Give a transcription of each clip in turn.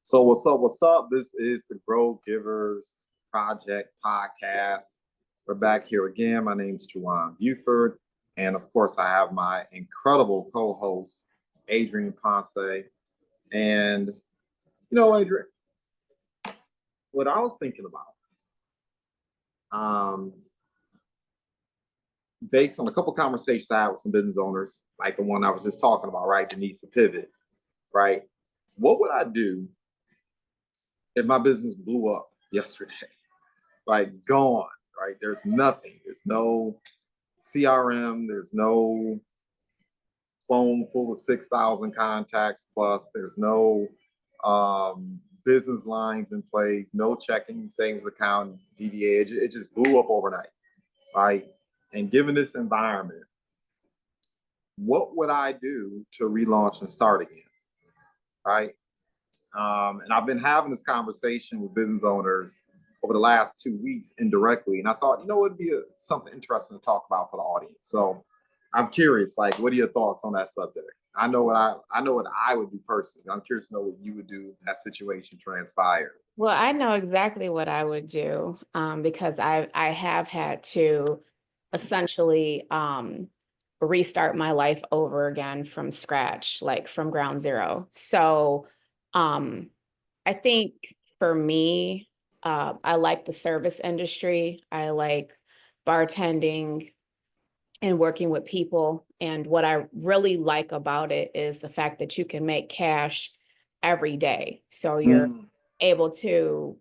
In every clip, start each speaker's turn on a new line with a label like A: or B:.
A: So what's up? What's up? This is the Grow Givers Project podcast. We're back here again. My name's Juwan Buford, and of course, I have my incredible co-host Adrian Ponce. And Adrian, what I was thinking about, based on a couple conversations I had with some business owners, like the one I was just talking about, right? That needs to pivot, right? What would I do if my business blew up yesterday? Like gone, right? There's nothing. There's no CRM. There's no phone full of 6,000 contacts plus. There's no business lines in place, no checking, savings account, DDA. It just blew up overnight, right? And given this environment, what would I do to relaunch and start again, right? And I've been having this conversation with business owners over the last 2 weeks indirectly. And I thought, it'd be something interesting to talk about for the audience. So I'm curious, like, what are your thoughts on that subject? I know what I would do personally. I'm curious to know what you would do if that situation transpired.
B: Well, I know exactly what I would do because I have had to essentially restart my life over again from scratch, like from ground zero. So I think for me, I like the service industry. I like bartending and working with people. And what I really like about it is the fact that you can make cash every day. So you're able to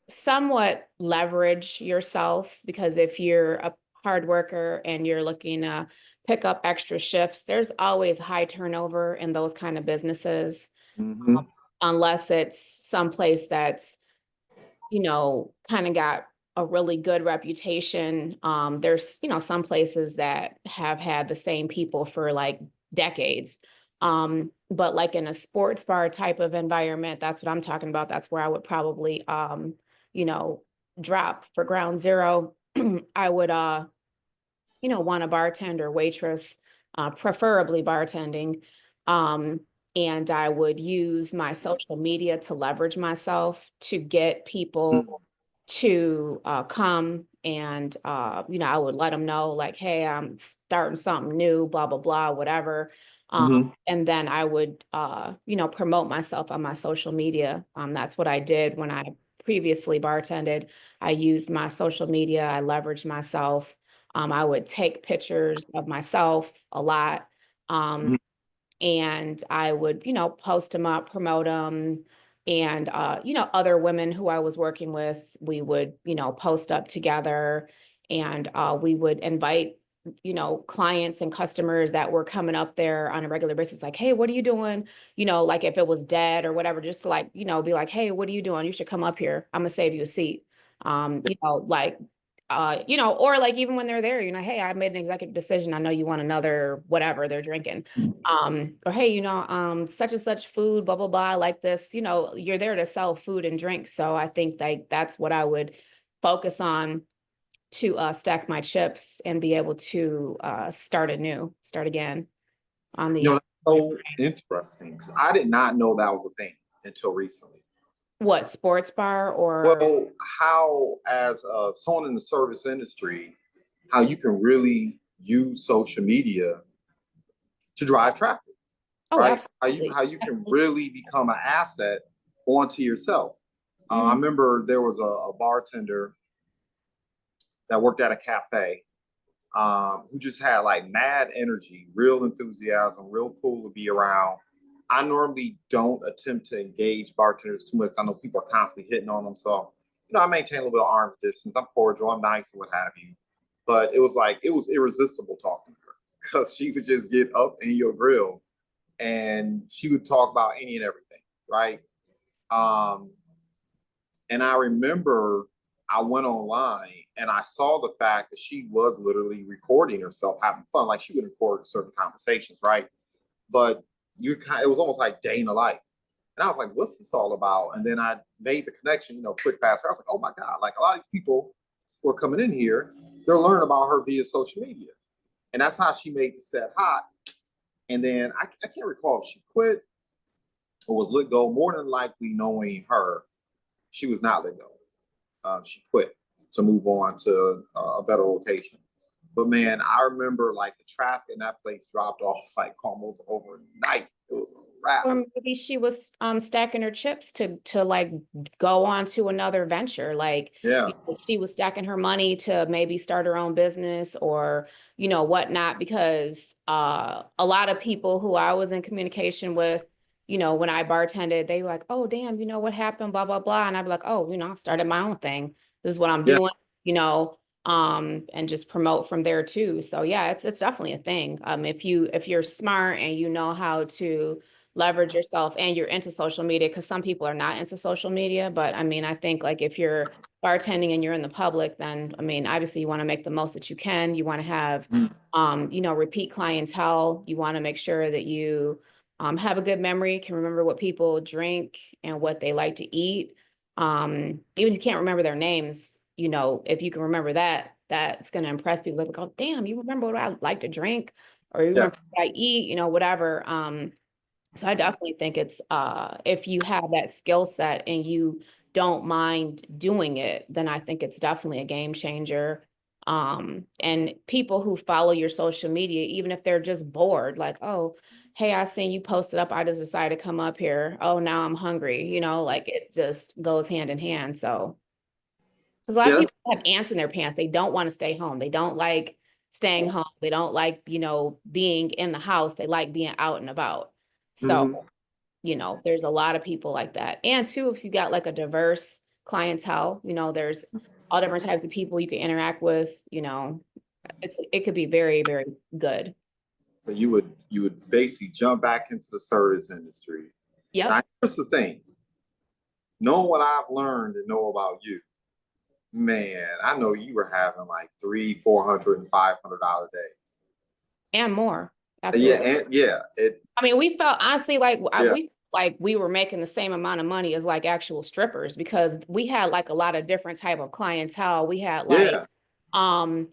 B: somewhat leverage yourself, because if you're a hard worker and you're looking to pick up extra shifts, there's always high turnover in those kind of businesses.
A: Mm-hmm.
B: Unless it's someplace that's, kind of got a really good reputation. There's, some places that have had the same people for like decades. But like in a sports bar type of environment, that's what I'm talking about. That's where I would probably, drop for ground zero. I would, want a bartender, waitress, preferably bartending. And I would use my social media to leverage myself to get people to come and, I would let them know like, hey, I'm starting something new, blah, blah, blah, whatever.
A: Mm-hmm.
B: And then I would, promote myself on my social media. That's what I did when I previously bartended. I used my social media. I leveraged myself. I would take pictures of myself a lot.
A: Mm-hmm.
B: And I would, post them up, promote them. And, other women who I was working with, we would, post up together, and we would invite, clients and customers that were coming up there on a regular basis, like, hey, what are you doing? Like if it was dead or whatever, just to like, be like, hey, what are you doing? You should come up here. I'm gonna save you a seat. Like or like even when they're there, hey, I made an executive decision. I know you want another whatever they're drinking. Or hey, such and such food, blah, blah, blah, like this, you're there to sell food and drink. So I think like that's what I would focus on to stack my chips and be able to start again on the
A: That's so interesting because I did not know that was a thing until recently.
B: what, sports bar or
A: Well, how, as someone in the service industry, how you can really use social media to drive traffic,
B: oh,
A: right?
B: absolutely.
A: How you can really become an asset onto yourself. I remember there was a bartender that worked at a cafe who just had like mad energy, real enthusiasm, real cool to be around. I normally don't attempt to engage bartenders too much. I know people are constantly hitting on them. So, I maintain a little bit of arm's distance. I'm cordial, I'm nice, and what have you. But it was irresistible talking to her because she would just get up in your grill and she would talk about any and everything, right? And I remember I went online and I saw the fact that she was literally recording herself having fun. Like she would record certain conversations, right? But it was almost like day in the life. And I was like, what's this all about? And then I made the connection, quick, fast. I was like, oh my God, like a lot of these people who are coming in here, they're learning about her via social media. And that's how she made the set hot. And then I can't recall if she quit or was let go. More than likely, knowing her, she was not let go. She quit to move on to a better location. But man, I remember like the traffic in that place dropped off like almost overnight. It was a wrap.
B: Or maybe she was stacking her chips to like go on to another venture. Like,
A: Yeah.
B: she was stacking her money to maybe start her own business or, whatnot, because a lot of people who I was in communication with, when I bartended, they were like, oh damn, what happened, blah, blah, blah. And I'd be like, oh, I started my own thing. This is what I'm
A: Yeah.
B: doing, and just promote from there too. So yeah, it's definitely a thing. If you're smart and you know how to leverage yourself and you're into social media, because some people are not into social media. But I mean, I think like if you're bartending and you're in the public, then I mean, obviously you want to make the most that you can. You want to have, repeat clientele. You want to make sure that you have a good memory, can remember what people drink and what they like to eat. Even if you can't remember their names, if you can remember that, that's going to impress people. They'll be like, oh, damn, you remember what I like to drink, or you
A: Yeah.
B: remember what I eat, whatever. So I definitely think it's if you have that skill set and you don't mind doing it, then I think it's definitely a game changer. And people who follow your social media, even if they're just bored, like, oh, hey, I seen you posted up, I just decided to come up here. Oh, now I'm hungry, like it just goes hand in hand. So 'cause a lot of
A: Yeah.
B: people have ants in their pants. They don't want to stay home. They don't like staying home. They don't like, being in the house. They like being out and about. So,
A: Mm-hmm.
B: there's a lot of people like that. And two, if you got like a diverse clientele, there's all different types of people you can interact with, it could be very, very good.
A: So you would basically jump back into the service industry. Now,
B: Yep.
A: here's the thing. Knowing what I've learned and know about you, man, I know you were having like 300, $400, and $500 days.
B: And more.
A: Yeah,
B: Absolutely.
A: and yeah,
B: I mean, we felt honestly like
A: yeah,
B: we were making the same amount of money as like actual strippers because we had like a lot of different type of clientele. We had like
A: yeah.
B: um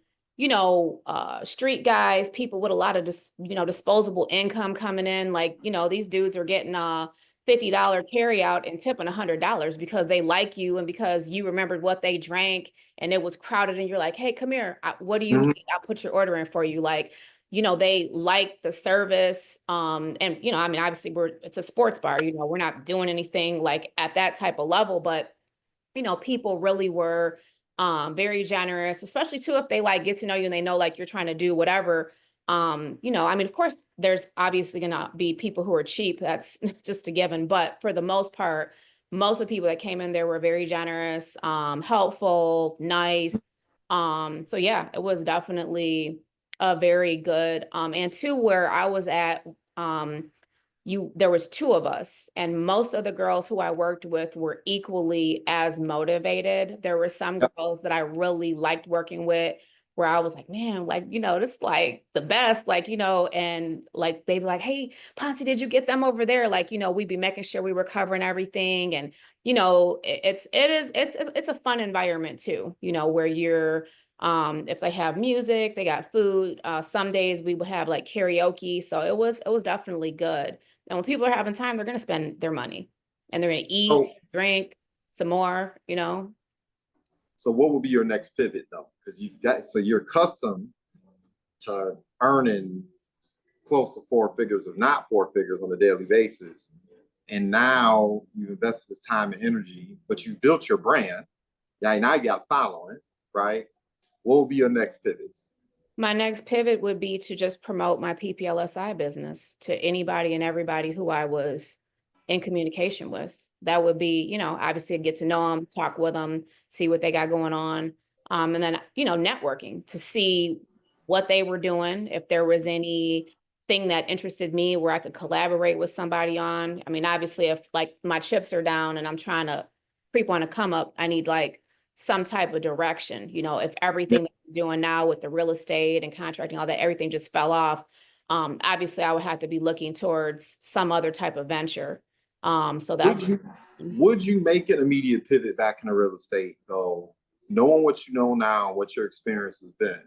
B: street guys, people with a lot of disposable income coming in. Like, these dudes are getting $50 carry out and tipping $100 because they like you and because you remembered what they drank and it was crowded and you're like, hey, come here. What do you
A: Mhm.
B: need? I'll put your order in for you. Like, they like the service. And I mean, obviously it's a sports bar, we're not doing anything like at that type of level, but people really were very generous, especially too if they like get to know you and they know like you're trying to do whatever. I mean, of course, there's obviously gonna be people who are cheap. That's just a given. But for the most part, most of the people that came in there were very generous, helpful, nice. So yeah, it was definitely a very good and two where I was at, there was two of us and most of the girls who I worked with were equally as motivated. There were some
A: Yep.
B: girls that I really liked working with where I was like, man, like, this is like the best, like, and like they'd be like, hey, Ponce, did you get them over there? Like, we'd be making sure we were covering everything. And, it's a fun environment too, where you're if they have music, they got food. Some days we would have like karaoke. So it was definitely good. And when people are having time, they're going to spend their money and they're going to eat,
A: So
B: drink some more,
A: so what will be your next pivot though? Because you're accustomed to earning close to four figures, if not four figures, on a daily basis. And now you've invested this time and energy, but you built your brand. Yeah, now you got following, right? What will be your next pivots?
B: My next pivot would be to just promote my PPLSI business to anybody and everybody who I was in communication with. That would be, obviously get to know them, talk with them, see what they got going on. And then, networking to see what they were doing, if there was anything that interested me where I could collaborate with somebody on. I mean, obviously, if like my chips are down and I'm trying to creep on a come up, I need like some type of direction. If
A: Yeah.
B: everything that I'm doing now with the real estate and contracting, all that, everything just fell off. Obviously I would have to be looking towards some other type of venture. So that's
A: Would you would you make an immediate pivot back into real estate though, knowing what you know now, what your experience has been?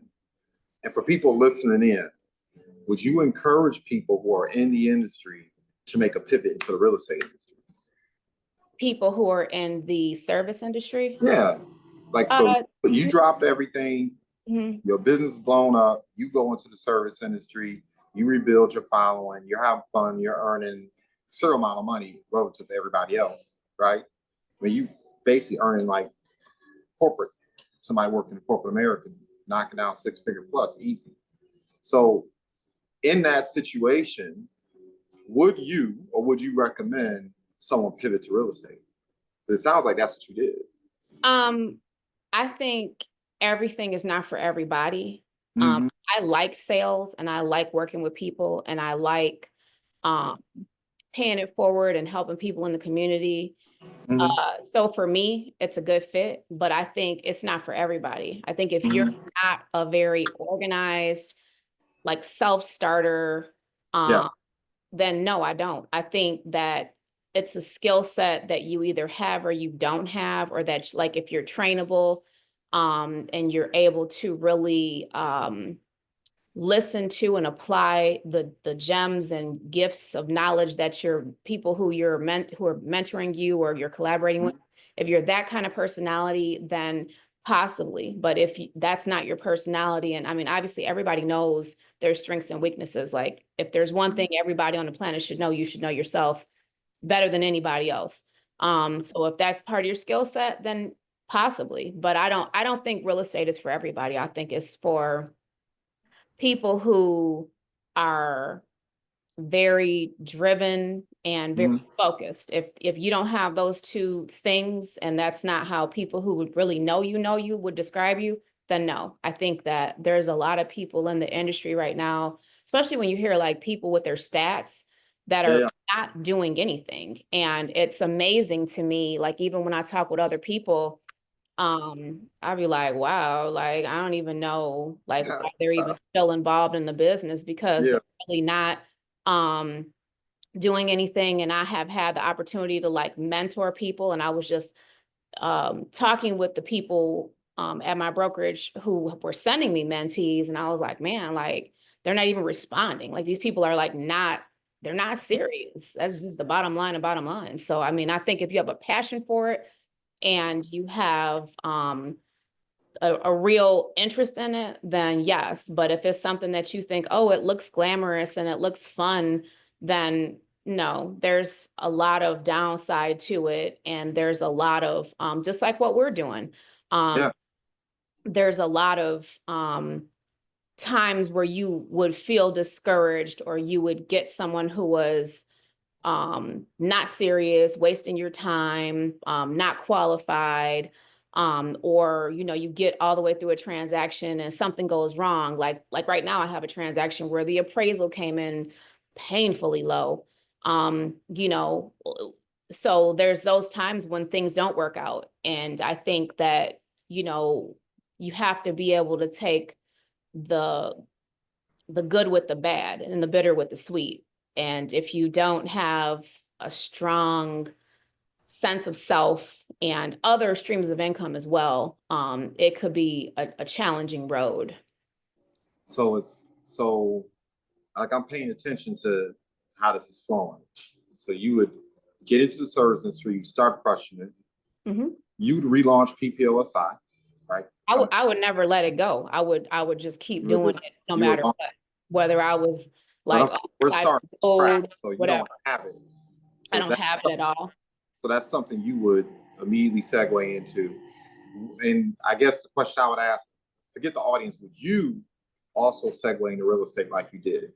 A: And for people listening in, would you encourage people who are in the industry to make a pivot into the real estate industry?
B: People who are in the service industry.
A: Yeah. Like, so
B: Uh,
A: you dropped everything,
B: mhm.
A: your business is blown up, you go into the service industry, you rebuild your following, you're having fun, you're earning a certain amount of money relative to everybody else, right? I mean, you basically earning like corporate, somebody working in corporate America, knocking down 6-figure plus easy. So in that situation, would you or would you recommend someone pivot to real estate? It sounds like that's what you did.
B: Um, I think everything is not for everybody.
A: Mhm.
B: I like sales and I like working with people and I like um paying it forward and helping people in the community.
A: Mhm.
B: So for me, it's a good fit, but I think it's not for everybody. I think if you're
A: Mhm.
B: not a very organized, like self-starter,
A: Yeah.
B: um, then no, I don't. I think that it's a skill set that you either have or you don't have, or that like if you're trainable, and you're able to really listen to and apply the gems and gifts of knowledge that your people who are mentoring you or you're collaborating with, if you're that kind of personality, then possibly. But if that's not your personality, and I mean, obviously everybody knows their strengths and weaknesses. Like if there's one thing everybody on the planet should know, you should know yourself better than anybody else. So if that's part of your skill set, then possibly. But I don't think real estate is for everybody. I think it's for people who are very driven and very
A: Mhm.
B: focused. If you don't have those two things, and that's not how people who would really know you would describe you, then no. I think that there's a lot of people in the industry right now, especially when you hear like people with their stats that
A: Yeah.
B: are
A: Yeah.
B: not doing anything. And it's amazing to me, like even when I talk with other people, I'd be like, wow, like I don't even know like
A: Yeah.
B: why they're even still involved in the business because
A: Yeah.
B: they're really not um doing anything. And I have had the opportunity to like mentor people. And I was just talking with the people at my brokerage who were sending me mentees. And I was like, man, like they're not even responding. Like these people are like they're not serious. That's just the bottom line and bottom line. So I mean, I think if you have a passion for it and you have a real interest in it, then yes. But if it's something that you think, oh, it looks glamorous and it looks fun, then no, there's a lot of downside to it. And there's a lot of, just like what we're doing, um,
A: Yeah.
B: there's a lot of times where you would feel discouraged or you would get someone who was not serious, wasting your time, not qualified, or you get all the way through a transaction and something goes wrong. Like right now, I have a transaction where the appraisal came in painfully low. Um, you know, so there's those times when things don't work out, and I think that you know you have to be able to take the the good with the bad and the bitter with the sweet. And if you don't have a strong sense of self and other streams of income as well, it could be a challenging road.
A: So it's so like I'm paying attention to how this is flowing. So you would get into the service industry, you start crushing it,
B: Mhm.
A: you'd relaunch PPLSI, right?
B: I would never let it go. I would just keep
A: You would
B: doing
A: just
B: it no
A: you would
B: matter what, whether I was
A: but I'm
B: like
A: saying
B: on
A: we're
B: the side of
A: starting
B: the
A: from scratch,
B: road,
A: so you don't
B: whatever.
A: have it.
B: I
A: So
B: don't have it at all.
A: that's something you would immediately segue into. And I guess the question I would ask, forget the audience, would you also segue into real estate like you did?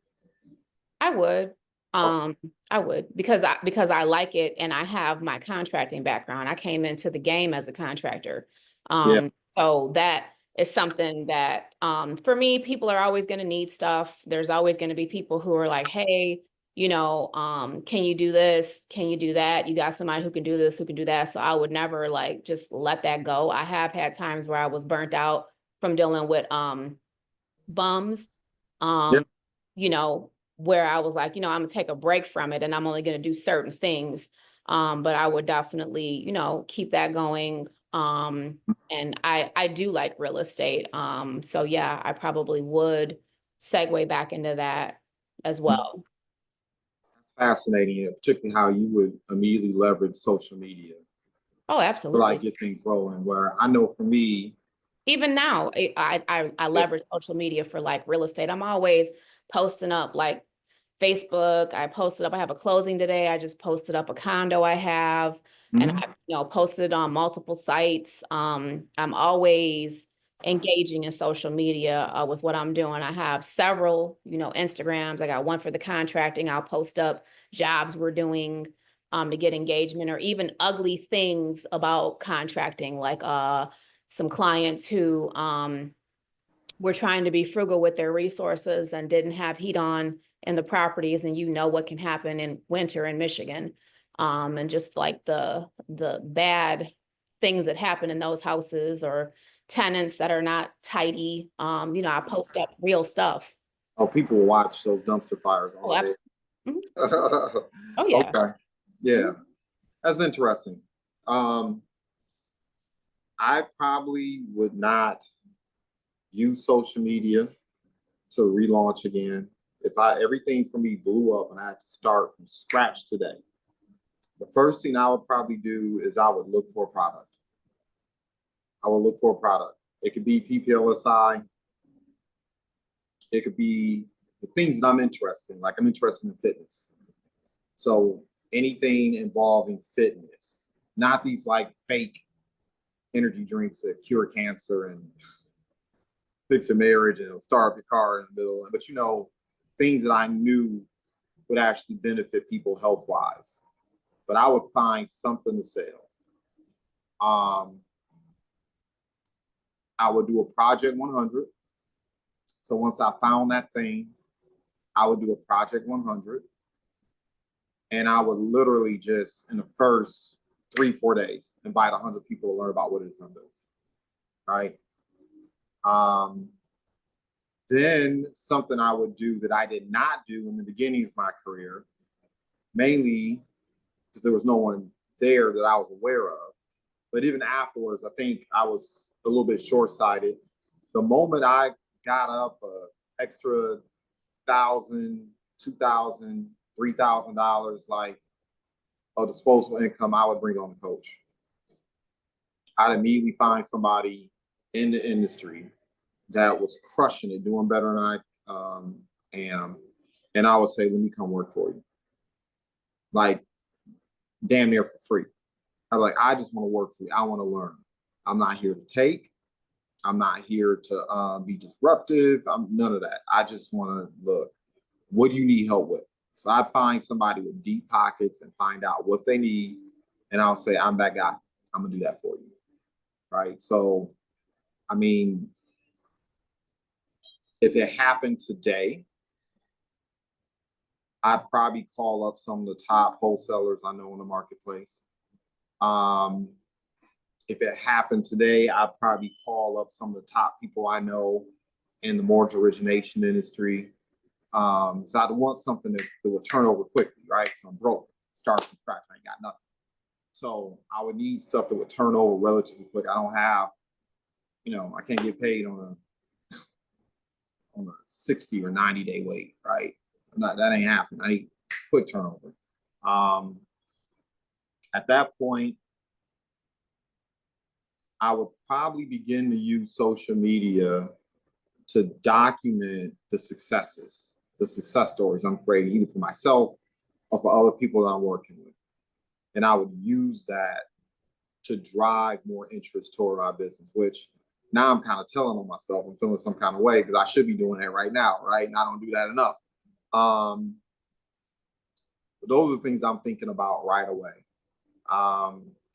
B: I would.
A: Okay.
B: Um, I would because I like it and I have my contracting background. I came into the game as a contractor.
A: Yeah.
B: So that is something that for me, people are always going to need stuff. There's always going to be people who are like, hey, can you do this? Can you do that? You got somebody who can do this, who can do that. So I would never like just let that go. I have had times where I was burnt out from dealing with bums.
A: Yeah.
B: Um, where I was like, I'm gonna take a break from it and I'm only gonna do certain things. But I would definitely, keep that going. And I do like real estate. So yeah, I probably would segue back into that as
A: That's
B: well.
A: fascinating, and particularly how you would immediately leverage social media
B: Oh,
A: to like
B: absolutely.
A: get things rolling. Where I know for me,
B: Even now, I
A: yeah,
B: leverage social media for like real estate. I'm always posting up like Facebook. I posted up, I have a closing today. I just posted up a condo I have, and
A: mhm.
B: I, posted it on multiple sites. I'm always engaging in social media with what I'm doing. I have several, Instagrams. I got one for the contracting. I'll post up jobs we're doing to get engagement, or even ugly things about contracting, like some clients who were trying to be frugal with their resources and didn't have heat on in the properties, and what can happen in winter in Michigan, and just like the bad things that happen in those houses, or tenants that are not tidy. I post up real stuff.
A: Oh, people watch those dumpster fires
B: Oh,
A: all day.
B: absolutely. Oh yeah.
A: Okay, yeah,
B: Mhm.
A: that's interesting. Um, I probably would not use social media to relaunch again. If everything for me blew up and I had to start from scratch today, the first thing I would probably do is I would look for a product. I would look for a product. It could be PPLSI. It could be the things that I'm interested in. Like I'm interested in fitness. So anything involving fitness, not these like fake energy drinks that cure cancer and fix a marriage and start up your car in the middle. But things that I knew would actually benefit people health wise. But I would find something to sell. Um, I would do a project 100. So once I found that thing, I would do a project 100, and I would literally just in the first 3-4 days invite 100 people to learn about what it is I'm doing. Right. Um, then something I would do that I did not do in the beginning of my career, mainly because there was no one there that I was aware of. But even afterwards, I think I was a little bit short sighted. The moment I got up extra thousand, $2,000, $3,000, like a disposable income, I would bring on the coach. I'd immediately find somebody in the industry that was crushing it, doing better than I am, and I would say, "Let me come work for you," like damn near for free. I'm like, I just want to work for you. I want to learn. I'm not here to take. I'm not here to be disruptive. I'm none of that. I just want to look. What do you need help with? So I'd find somebody with deep pockets and find out what they need, and I'll say, I'm that guy. I'm gonna do that for you, right? So, I mean, if it happened today, I'd probably call up some of the top wholesalers I know in the marketplace. Um, if it happened today, I'd probably call up some of the top people I know in the mortgage origination industry. So I'd want something that would turn over quickly, right? So I'm broke, start from scratch, I ain't got nothing. So I would need stuff that would turn over relatively quick. I don't have, I can't get paid on a 60 or 90-day wait, right? That ain't happening. I need quick turnover. Um, at that point, I would probably begin to use social media to document the successes, the success stories I'm creating, either for myself or for other people that I'm working with. And I would use that to drive more interest toward my business, which now I'm kind of telling on myself. I'm feeling some kind of way because I should be doing that right now, right? And I don't do that enough. Um, those are things I'm thinking about right away.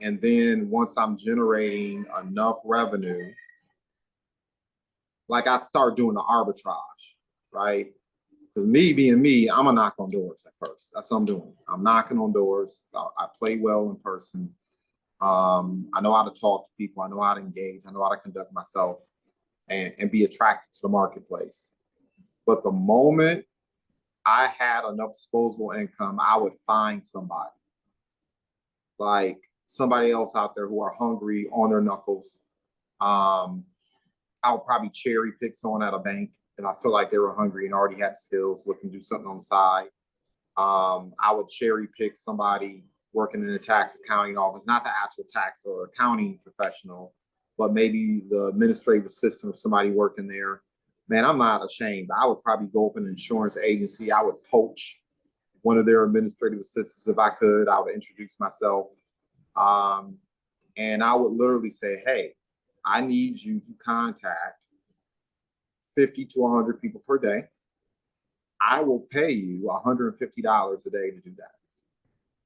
A: And then once I'm generating enough revenue, like I'd start doing the arbitrage, right? Because me being me, I'm gonna knock on doors at first. That's what I'm doing. I'm knocking on doors. I play well in person. I know how to talk to people. I know how to engage. I know how to conduct myself and be attracted to the marketplace. But the moment I had enough disposable income, I would find somebody like somebody else out there who are hungry on their knuckles. I'll probably cherry pick someone at a bank if I feel like they were hungry and already had skills, looking to do something on the side. I would cherry pick somebody working in a tax accounting office, not the actual tax or accounting professional, but maybe the administrative assistant or somebody working there. Man, I'm not ashamed. I would probably go open an insurance agency. I would poach one of their administrative assistants if I could. I would introduce myself. Um, and I would literally say, hey, I need you to contact 50 to 100 people per day. I will pay you $150 a day to do that,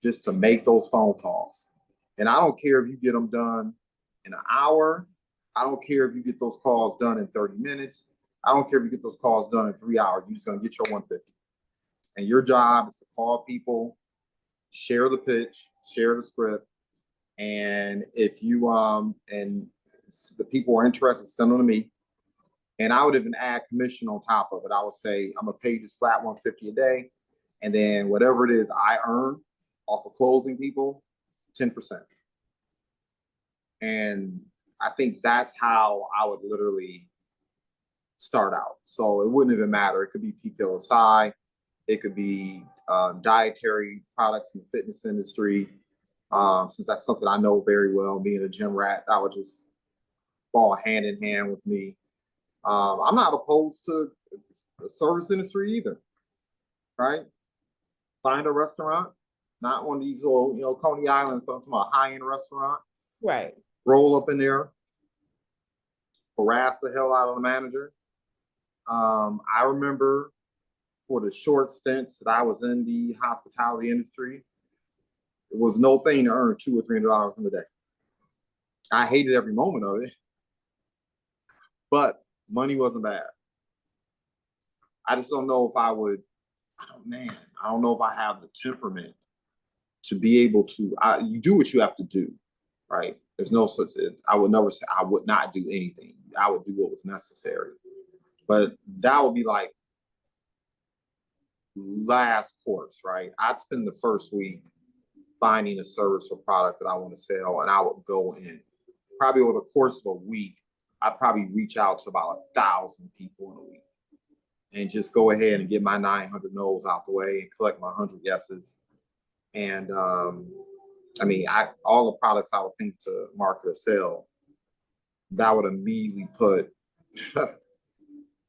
A: just to make those phone calls. And I don't care if you get them done in an hour. I don't care if you get those calls done in 30 minutes. I don't care if you get those calls done in 3 hours. You're just going to get your 150. And your job is to call people, share the pitch, share the script. And if you, and the people are interested, send them to me. And I would even add commission on top of it. I would say, I'm gonna pay you this flat 150 a day. And then whatever it is I earn off of closing people, 10%. And I think that's how I would literally start out. So it wouldn't even matter. It could be PPLSI, it could be dietary products in the fitness industry. Since that's something I know very well, being a gym rat, that would just fall hand in hand with me. I'm not opposed to the service industry either, right? Find a restaurant, not one of these little, Coney Islands, but I'm talking about a high-end restaurant.
B: Right.
A: Roll up in there, harass the hell out of the manager. I remember for the short stints that I was in the hospitality industry, it was no thing to earn $200 or $300 in a day. I hated every moment of it, but money wasn't bad. I just don't know if I would, I don't know if I have the temperament to be able to, you do what you have to do, right? There's no such, I would never say I would not do anything. I would do what was necessary. But that would be like last course, right? I'd spend the first week finding a service or product that I want to sell, and I would go in. Probably over the course of a week, I'd probably reach out to about 1,000 people in a week and just go ahead and get my 900 no's out the way and collect my 100 yeses. And all the products I would think to market or sell, that would immediately put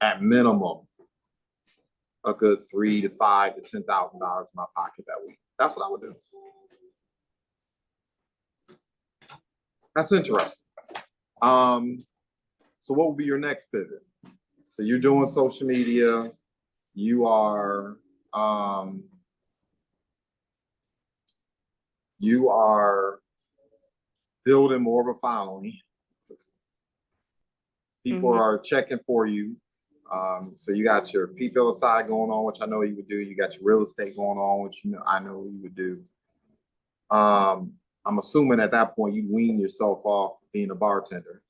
A: at minimum a good $3,000 to $5,000 to $10,000 in my pocket that week. That's what I would do. That's interesting. So what would be your next pivot? So you're doing social media, you are building more of a following. People are checking for you. So you got your PPLSI going on, which I know you would do. You got your real estate going on, which I know you would do. I'm assuming at that point you wean yourself off being a bartender.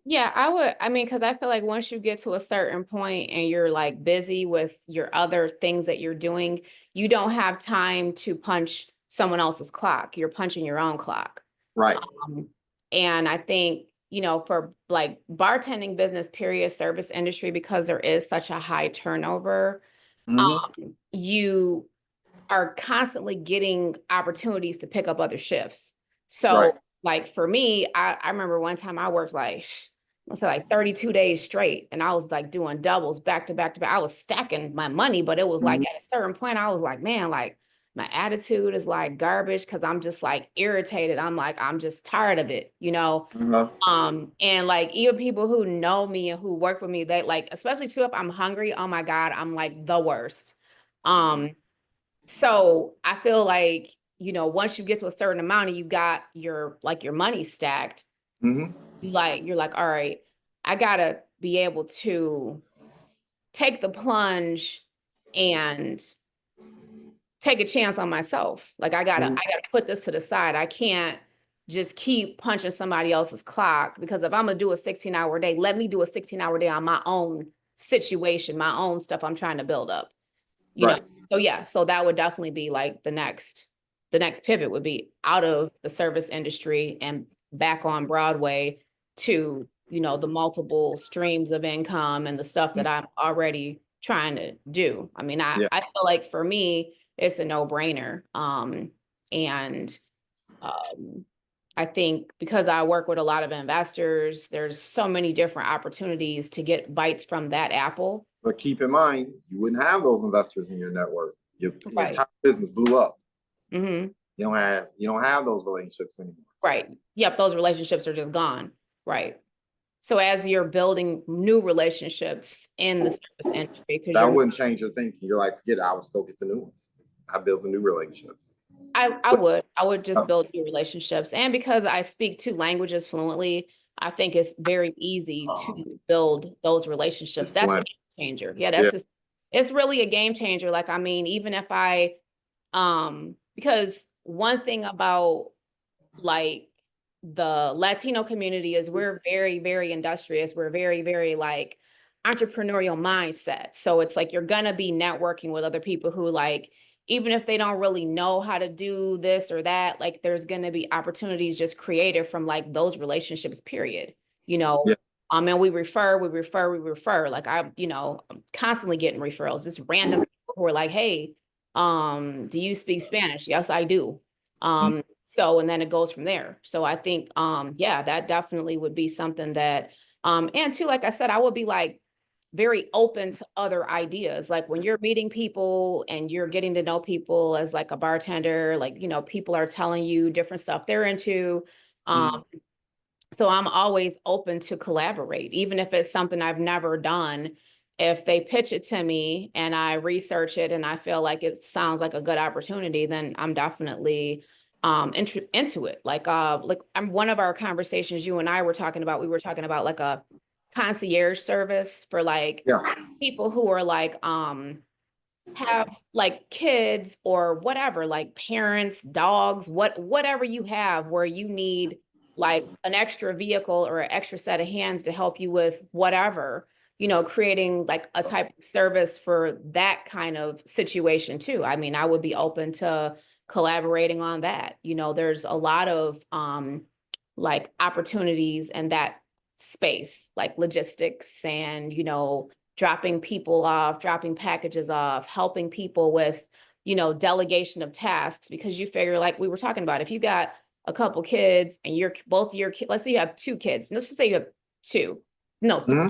B: Yeah, I would. I mean, because I feel like once you get to a certain point and you're like busy with your other things that you're doing, you don't have time to punch someone else's clock. You're punching your own clock.
A: Right.
B: And I think, for like bartending business, period, service industry, because there is such a high turnover, you are constantly getting opportunities to pick up other shifts. So like for me, I remember one time I worked like 32 days straight, and I was like doing doubles back to back to back. I was stacking my money, but it was like at a certain point, I was like, man, like my attitude is like garbage because I'm just like irritated. I'm just tired of it, and like even people who know me and who work with me, they like, especially too, if I'm hungry, oh my God, I'm like the worst. So I feel like, once you get to a certain amount and you got your money stacked, you're like, all right, I gotta be able to take the plunge and take a chance on myself. Like I gotta put this to the side. I can't just keep punching somebody else's clock, because if I'm gonna do a 16-hour day, let me do a 16-hour day on my own situation, my own stuff I'm trying to build up. So yeah, so that would definitely be like the next pivot would be out of the service industry and back on Broadway to, the multiple streams of income and the stuff that I'm already trying to do. I mean,
A: Yeah.
B: I feel like for me, it's a no-brainer. And I think because I work with a lot of investors, there's so many different opportunities to get bites from that apple.
A: But keep in mind, you wouldn't have those investors in your network. Your
B: Right.
A: entire business blew up.
B: Mm-hmm.
A: You don't have those relationships anymore.
B: Right. Yep. Those relationships are just gone. Right. So as you're building new relationships in the service industry, because
A: That
B: you're,
A: wouldn't change your thinking. You're like, forget it, I would go get the new ones. I build the new relationships.
B: I would just build new relationships. And because I speak two languages fluently, I think it's very easy to build those relationships. That's a game changer. Yeah,
A: Yeah.
B: it's really a game changer. Like, I mean, even if because one thing about like the Latino community is we're very, very industrious. We're very, very like entrepreneurial mindset. So it's like you're gonna be networking with other people who like, even if they don't really know how to do this or that, like there's gonna be opportunities just created from like those relationships, period. You know,
A: Yeah.
B: And we refer. Like I'm constantly getting referrals, just random people who are like, hey, do you speak Spanish? Yes, I do. So, and then it goes from there. So I think, yeah, that definitely would be something that, and two, like I said, I would be like very open to other ideas. Like when you're meeting people and you're getting to know people as like a bartender, like, people are telling you different stuff they're into. So I'm always open to collaborate, even if it's something I've never done. If they pitch it to me and I research it and I feel like it sounds like a good opportunity, then I'm definitely into it. Like one of our conversations you and I were talking about, we were talking about like a concierge service for like
A: Yeah.
B: people who are like have like kids or whatever, like parents, dogs, whatever you have where you need like an extra vehicle or an extra set of hands to help you with whatever, creating like a type of service for that kind of situation too. I mean, I would be open to collaborating on that. There's a lot of like opportunities in that space, like logistics and, dropping people off, dropping packages off, helping people with, delegation of tasks, because you figure like we were talking about, if you got a couple kids and both your kids, let's say you have two kids, let's just say you have two, no, three,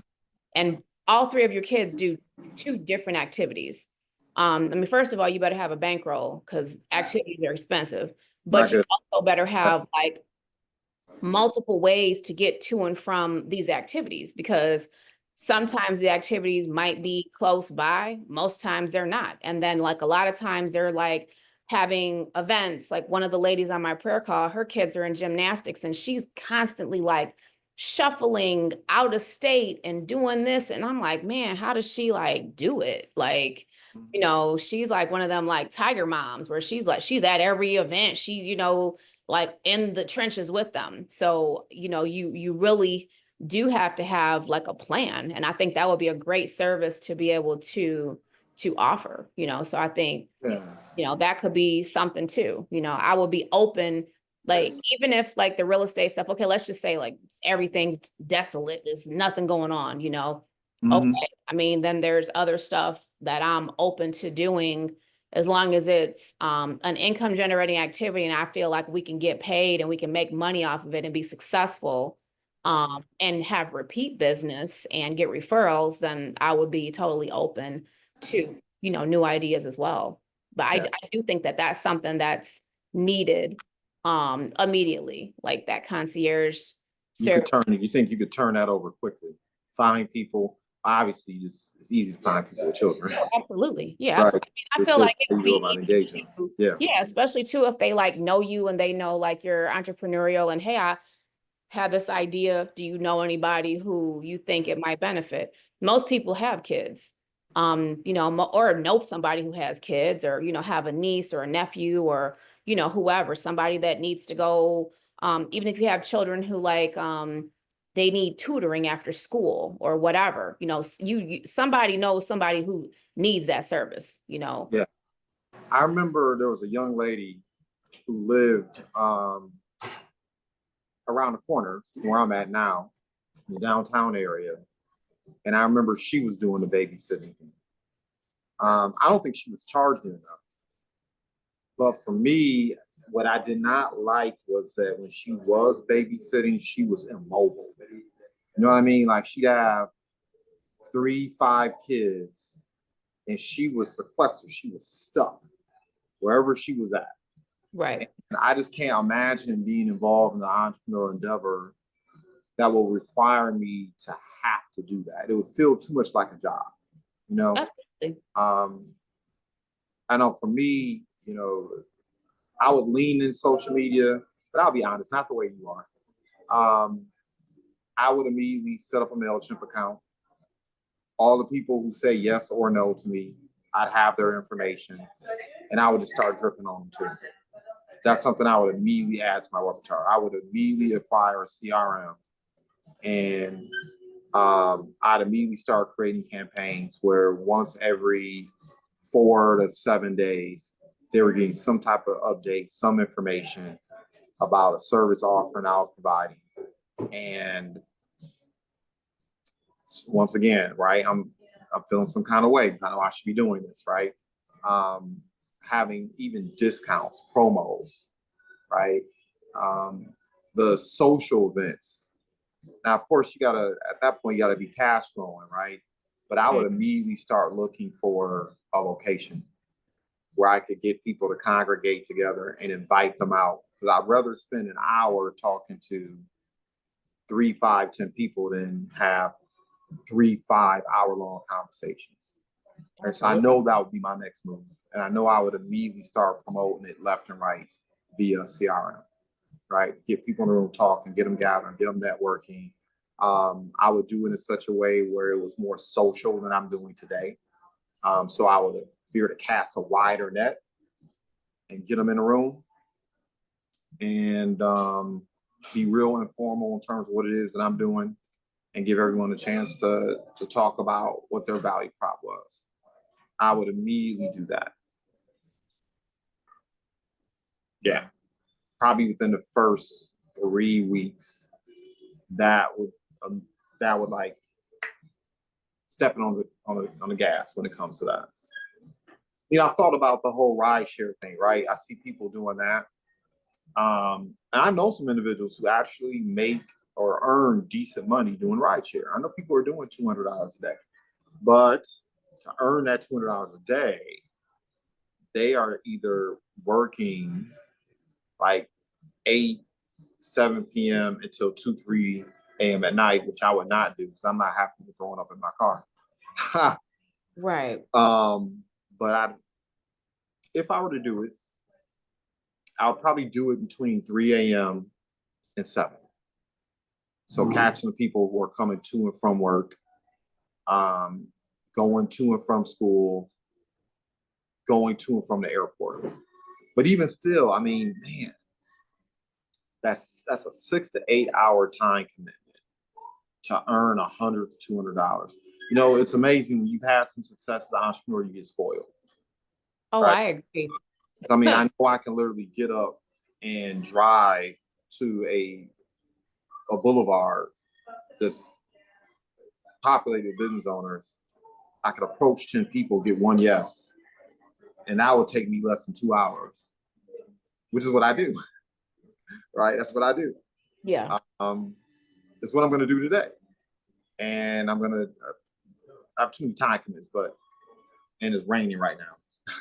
B: and all three of your kids do two different activities. I mean, first of all, you better have a bankroll because activities are expensive, but you also better have like multiple ways to get to and from these activities, because sometimes the activities might be close by, most times they're not. And then like a lot of times they're like having events. Like one of the ladies on my prayer call, her kids are in gymnastics and she's constantly like shuffling out of state and doing this. And I'm like, man, how does she like do it? Like, she's like one of them like tiger moms where she's at every event. She's, like in the trenches with them. So, you really do have to have like a plan. And I think that would be a great service to be able to offer, so I think, that could be something too. I would be open, like, even if like the real estate stuff, okay, let's just say like everything's desolate, there's nothing going on, okay. I mean, then there's other stuff that I'm open to doing as long as it's an income generating activity and I feel like we can get paid and we can make money off of it and be successful and have repeat business and get referrals, then I would be totally open to, new ideas as well. But I do think that that's something that's needed immediately, like that concierge service.
A: You think you could turn that over quickly? Find people. Obviously, it's easy to find people with children.
B: Oh, absolutely. Yeah,
A: Right.
B: absolutely. I
A: It's
B: feel
A: just
B: like it
A: how
B: would
A: you go
B: be
A: about
B: easy
A: engaging.
B: to,
A: Yeah.
B: yeah, especially too if they like know you and they know like you're entrepreneurial and hey, I have this idea. Do you know anybody who you think it might benefit? Most people have kids, or know somebody who has kids, or, have a niece or a nephew or, whoever, somebody that needs to go. Even if you have children who like, they need tutoring after school or whatever, somebody knows somebody who needs that service.
A: Yeah. I remember there was a young lady who lived around the corner from where I'm at now, in the downtown area. And I remember she was doing the babysitting. I don't think she was charging enough. But for me, what I did not like was that when she was babysitting, she was immobile. You know what I mean? Like she'd have 3, 5 kids, and she was sequestered. She was stuck wherever she was at.
B: Right.
A: And I just can't imagine being involved in the entrepreneurial endeavor that will require me to have to do that. It would feel too much like a job, you know?
B: Absolutely.
A: I know for me, I would lean in social media, but I'll be honest, not the way you are. I would immediately set up a MailChimp account. All the people who say yes or no to me, I'd have their information, and I would just start dripping on them too. That's something I would immediately add to my repertoire. I would immediately acquire a CRM, and I'd immediately start creating campaigns where once every 4 to 7 days, they were getting some type of update, some information about a service offering I was providing. And once again, right, I'm feeling some kind of way because I know I should be doing this, right? Having even discounts, promos, right? The social events. Now, of course, at that point, you gotta be cash flowing, right? But I would immediately start looking for a location where I could get people to congregate together and invite them out. Because I'd rather spend an hour talking to 3, 5, 10 people than have 3, 5 hour-long conversations. And so I know that would be my next move. And I know I would immediately start promoting it left and right via CRM, right? Get people in the room talking, get them gathering, get them networking. I would do it in such a way where it was more social than I'm doing today. So I would be able to cast a wider net and get them in a room and be real informal in terms of what it is that I'm doing and give everyone a chance to talk about what their value prop was. I would immediately do that. Yeah, probably within the first 3 weeks, that would like stepping on the gas when it comes to that. I've thought about the whole rideshare thing, right? I see people doing that. And I know some individuals who actually make or earn decent money doing rideshare. I know people are doing $200 a day, but to earn that $200 a day, they are either working like 8, 7 p.m. until 2, 3 a.m. at night, which I would not do because I'm not happy with throwing up in my car.
B: Right.
A: But if I were to do it, I would probably do it between 3 a.m. and 7. So catching the people who are coming to and from work, going to and from school, going to and from the airport. But even still, I mean, man, that's a 6 to 8 hour time commitment to earn $100 to $200. It's amazing when you've had some success as an entrepreneur, you get spoiled.
B: Oh,
A: right?
B: I agree.
A: I mean, I know I can literally get up and drive to a boulevard that's populated with business owners. I could approach 10 people, get one yes, and that would take me less than 2 hours, which is what I do. Right? That's what I do.
B: Yeah.
A: It's what I'm going to do today. And I'm going to I have too many time commitments, and it's raining right now.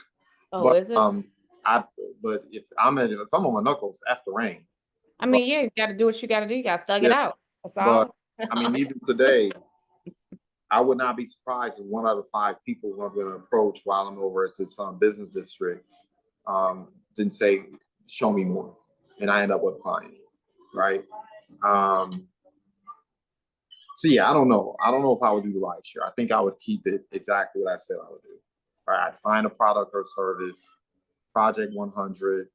B: Oh,
A: But
B: is it?
A: but if I'm on my knuckles after rain.
B: I mean, yeah, you got to do what you got to do. You got to thug it out. That's
A: But
B: all.
A: I mean, even today, I would not be surprised if 1 out of 5 people who I'm going to approach while I'm over at this business district didn't say, show me more. And I end up with a client, right? So yeah, I don't know. I don't know if I would do the ride share. I think I would keep it exactly what I said I would do. All right, I'd find a product or service, Project 100.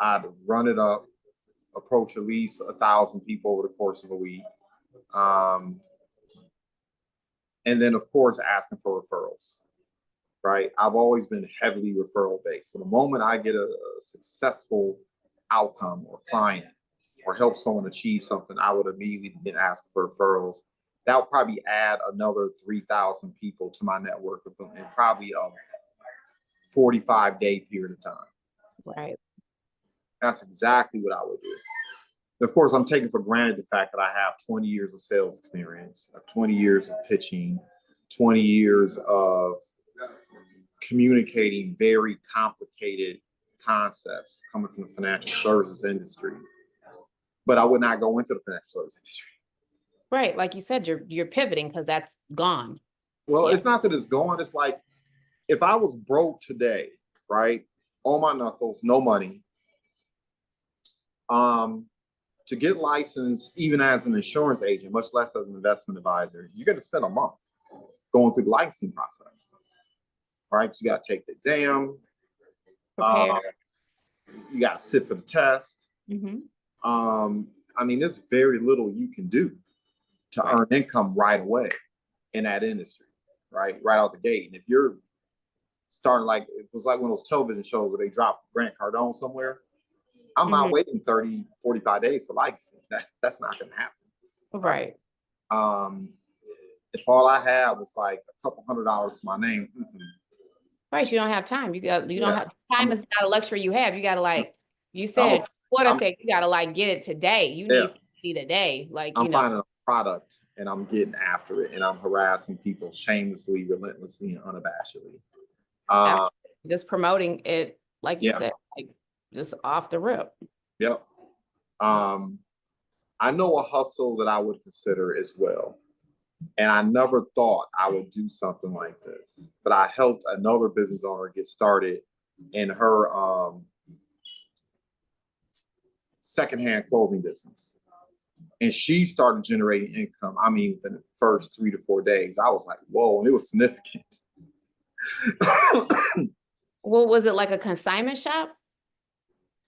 A: I'd run it up, approach at least 1,000 people over the course of a week. And then, of course, asking for referrals, right? I've always been heavily referral based. So the moment I get a successful outcome or client or help someone achieve something, I would immediately begin asking for referrals. that'll probably add another 3,000 people to my network in probably a 45-day period of time.
B: Right.
A: That's exactly what I would do. Of course, I'm taking for granted the fact that I have 20 years of sales experience, 20 years of pitching, 20 years of communicating very complicated concepts coming from the financial services industry. But I would not go into the financial services industry.
B: Right. Like you said, you're pivoting because that's gone.
A: Well, it's not that it's gone. It's like if I was broke today, right, on my knuckles, no money, to get licensed, even as an insurance agent, much less as an investment advisor, you're going to spend a month going through the licensing process, right? So you got to take the exam. You got to sit for the test. I mean, there's very little you can do to earn income right away in that industry, right out the gate. And if you're starting like, it was like one of those television shows where they drop Grant Cardone somewhere. I'm not waiting 30, 45 days for licensing. That's not going to happen.
B: Right.
A: If all I had was like a couple $100 to my name.
B: Right. You don't have time. You don't have time. Is not a luxury you have. You got to, like you said, you got to like get it today. You need to see today. Like,
A: I'm finding a product and I'm getting after it and I'm harassing people shamelessly, relentlessly, and unabashedly.
B: Just promoting it, like you said, like just off the rip.
A: Yep. I know a hustle that I would consider as well. And I never thought I would do something like this, but I helped another business owner get started in her secondhand clothing business. And she started generating income. I mean, within the first 3 to 4 days, I was like, whoa, and it was significant.
B: Well, was it like a consignment shop?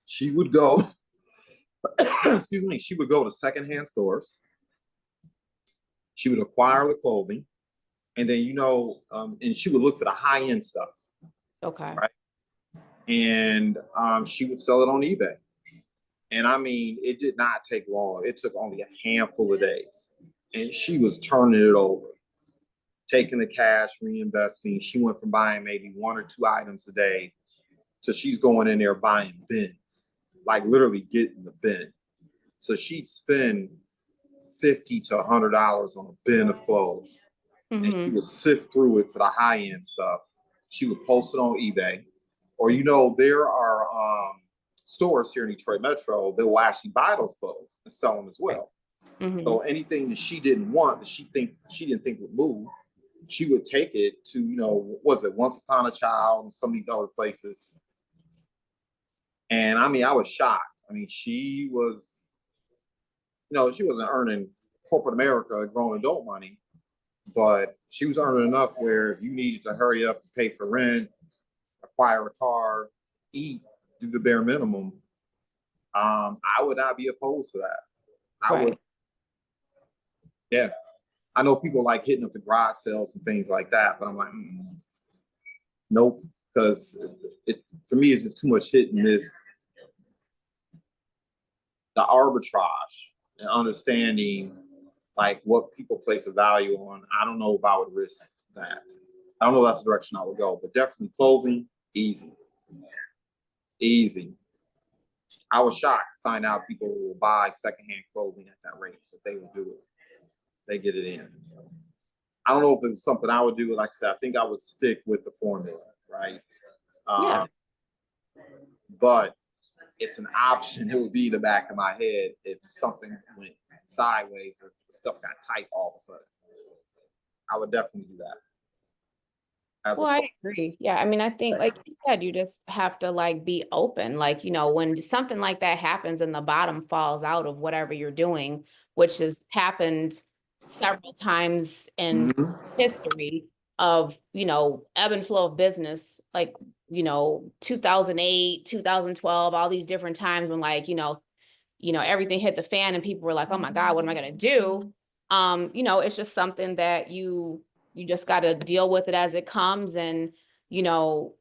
A: She would go, excuse me, she would go to secondhand stores. She would acquire the clothing, and then, and she would look for the high-end stuff.
B: Okay.
A: Right. And she would sell it on eBay. And I mean, it did not take long. It took only a handful of days. And she was turning it over, taking the cash, reinvesting. She went from buying maybe 1 or 2 items a day to she's going in there buying bins, like literally getting the bin. So she'd spend $50 to $100 on a bin of clothes. And she would sift through it for the high-end stuff. She would post it on eBay. Or, there are stores here in Detroit Metro that will actually buy those clothes and sell them as well. So anything that she didn't want, that she didn't think would move, she would take it to, was it Once Upon a Child and some of these other places. And I mean, I was shocked. I mean, she was, she wasn't earning corporate America grown adult money, but she was earning enough where if you needed to hurry up and pay for rent, acquire a car, eat, do the bare minimum, I would not be opposed to that. I would. Yeah. I know people like hitting up the garage sales and things like that, but I'm like, nope, because for me, it's just too much hit and miss. The arbitrage and understanding like what people place a value on, I don't know if I would risk that. I don't know if that's the direction I would go, but definitely clothing, easy. I was shocked to find out people will buy secondhand clothing at that rate, but they will do it. They get it in. I don't know if it was something I would do. Like I said, I think I would stick with the formula, right? But it's an option. It would be in the back of my head if something went sideways or stuff got tight all of a sudden. I would definitely do that.
B: I agree. Yeah. I mean, I think like you said, you just have to like be open. Like, when something like that happens and the bottom falls out of whatever you're doing, which has happened several times in history of, ebb and flow of business, like, 2008, 2012, all these different times when like, everything hit the fan and people were like, oh my God, what am I going to do? It's just something that you just got to deal with it as it comes. And,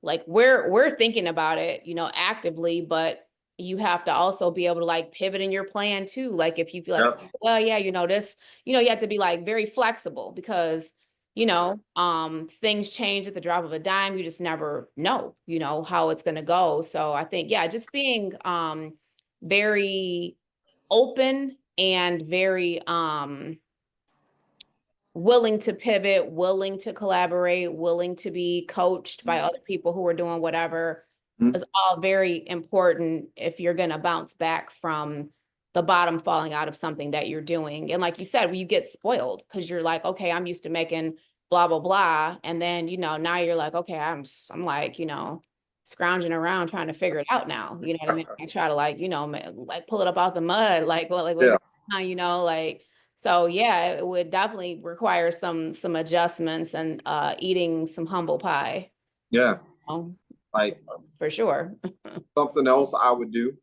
B: like we're thinking about it, actively, but, you have to also be able to like pivot in your plan too. Like if you feel like,
A: Yes.
B: well, yeah, this, you have to be like very flexible because, things change at the drop of a dime. You just never know, how it's going to go. So I think, yeah, just being, very open and very, willing to pivot, willing to collaborate, willing to be coached by other people who are doing whatever
A: Mhm.
B: is all very important if you're going to bounce back from the bottom falling out of something that you're doing. And like you said, when you get spoiled because you're like, okay, I'm used to making blah, blah, blah. And then, now you're like, okay, I'm like, scrounging around trying to figure it out now. You know what I mean? I try to like, like pull it up out the mud, like, well, like, what's
A: Yeah.
B: going on, like, so yeah, it would definitely require some adjustments and eating some humble pie.
A: Yeah.
B: Oh, so,
A: Like
B: for sure.
A: something else I would do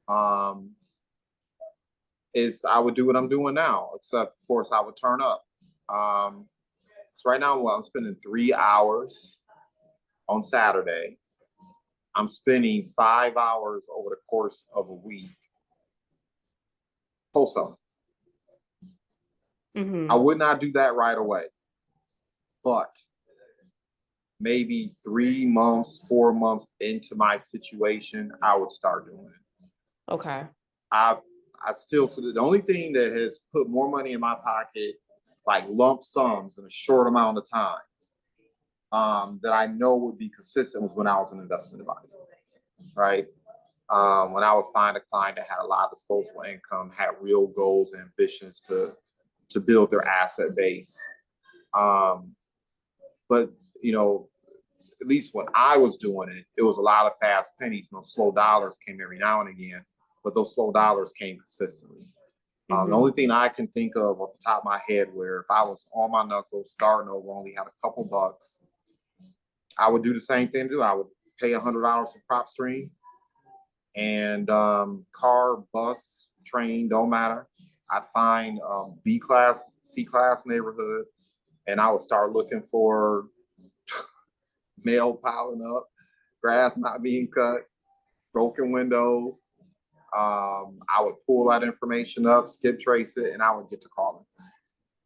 A: um, is I would do what I'm doing now, except of course I would turn up. So right now, well, I'm spending 3 hours on Saturday. I'm spending 5 hours over the course of a week wholesaling. I would not do that right away, but maybe 3 months, 4 months into my situation, I would start doing it.
B: Okay.
A: I've still the only thing that has put more money in my pocket, like lump sums in a short amount of time, that I know would be consistent was when I was an investment advisor, right? When I would find a client that had a lot of disposable income, had real goals and ambitions to build their asset base. But at least when I was doing it, it was a lot of fast pennies. Slow dollars came every now and again, but those slow dollars came consistently. The only thing I can think of off the top of my head where if I was on my knuckles, starting over, only had a couple bucks, I would do the same thing too. I would pay $100 for prop stream and car, bus, train, don't matter. I'd find B class, C class neighborhood, and I would start looking for mail piling up, grass not being cut, broken windows. I would pull that information up, skip trace it, and I would get to calling,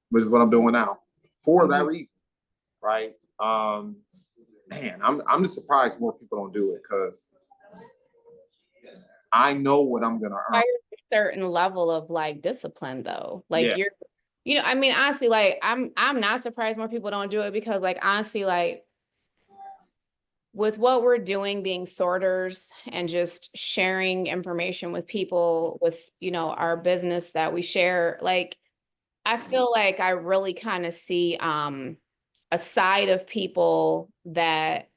A: which is what I'm doing now for that reason, right? Man, I'm just surprised more people don't do it because I know what I'm gonna earn.
B: A certain level of like discipline though. Like
A: Yeah.
B: I mean, honestly, like I'm not surprised more people don't do it because like honestly, like with what we're doing being sorters and just sharing information with people with, our business that we share, like I feel like I really kind of see a side of people that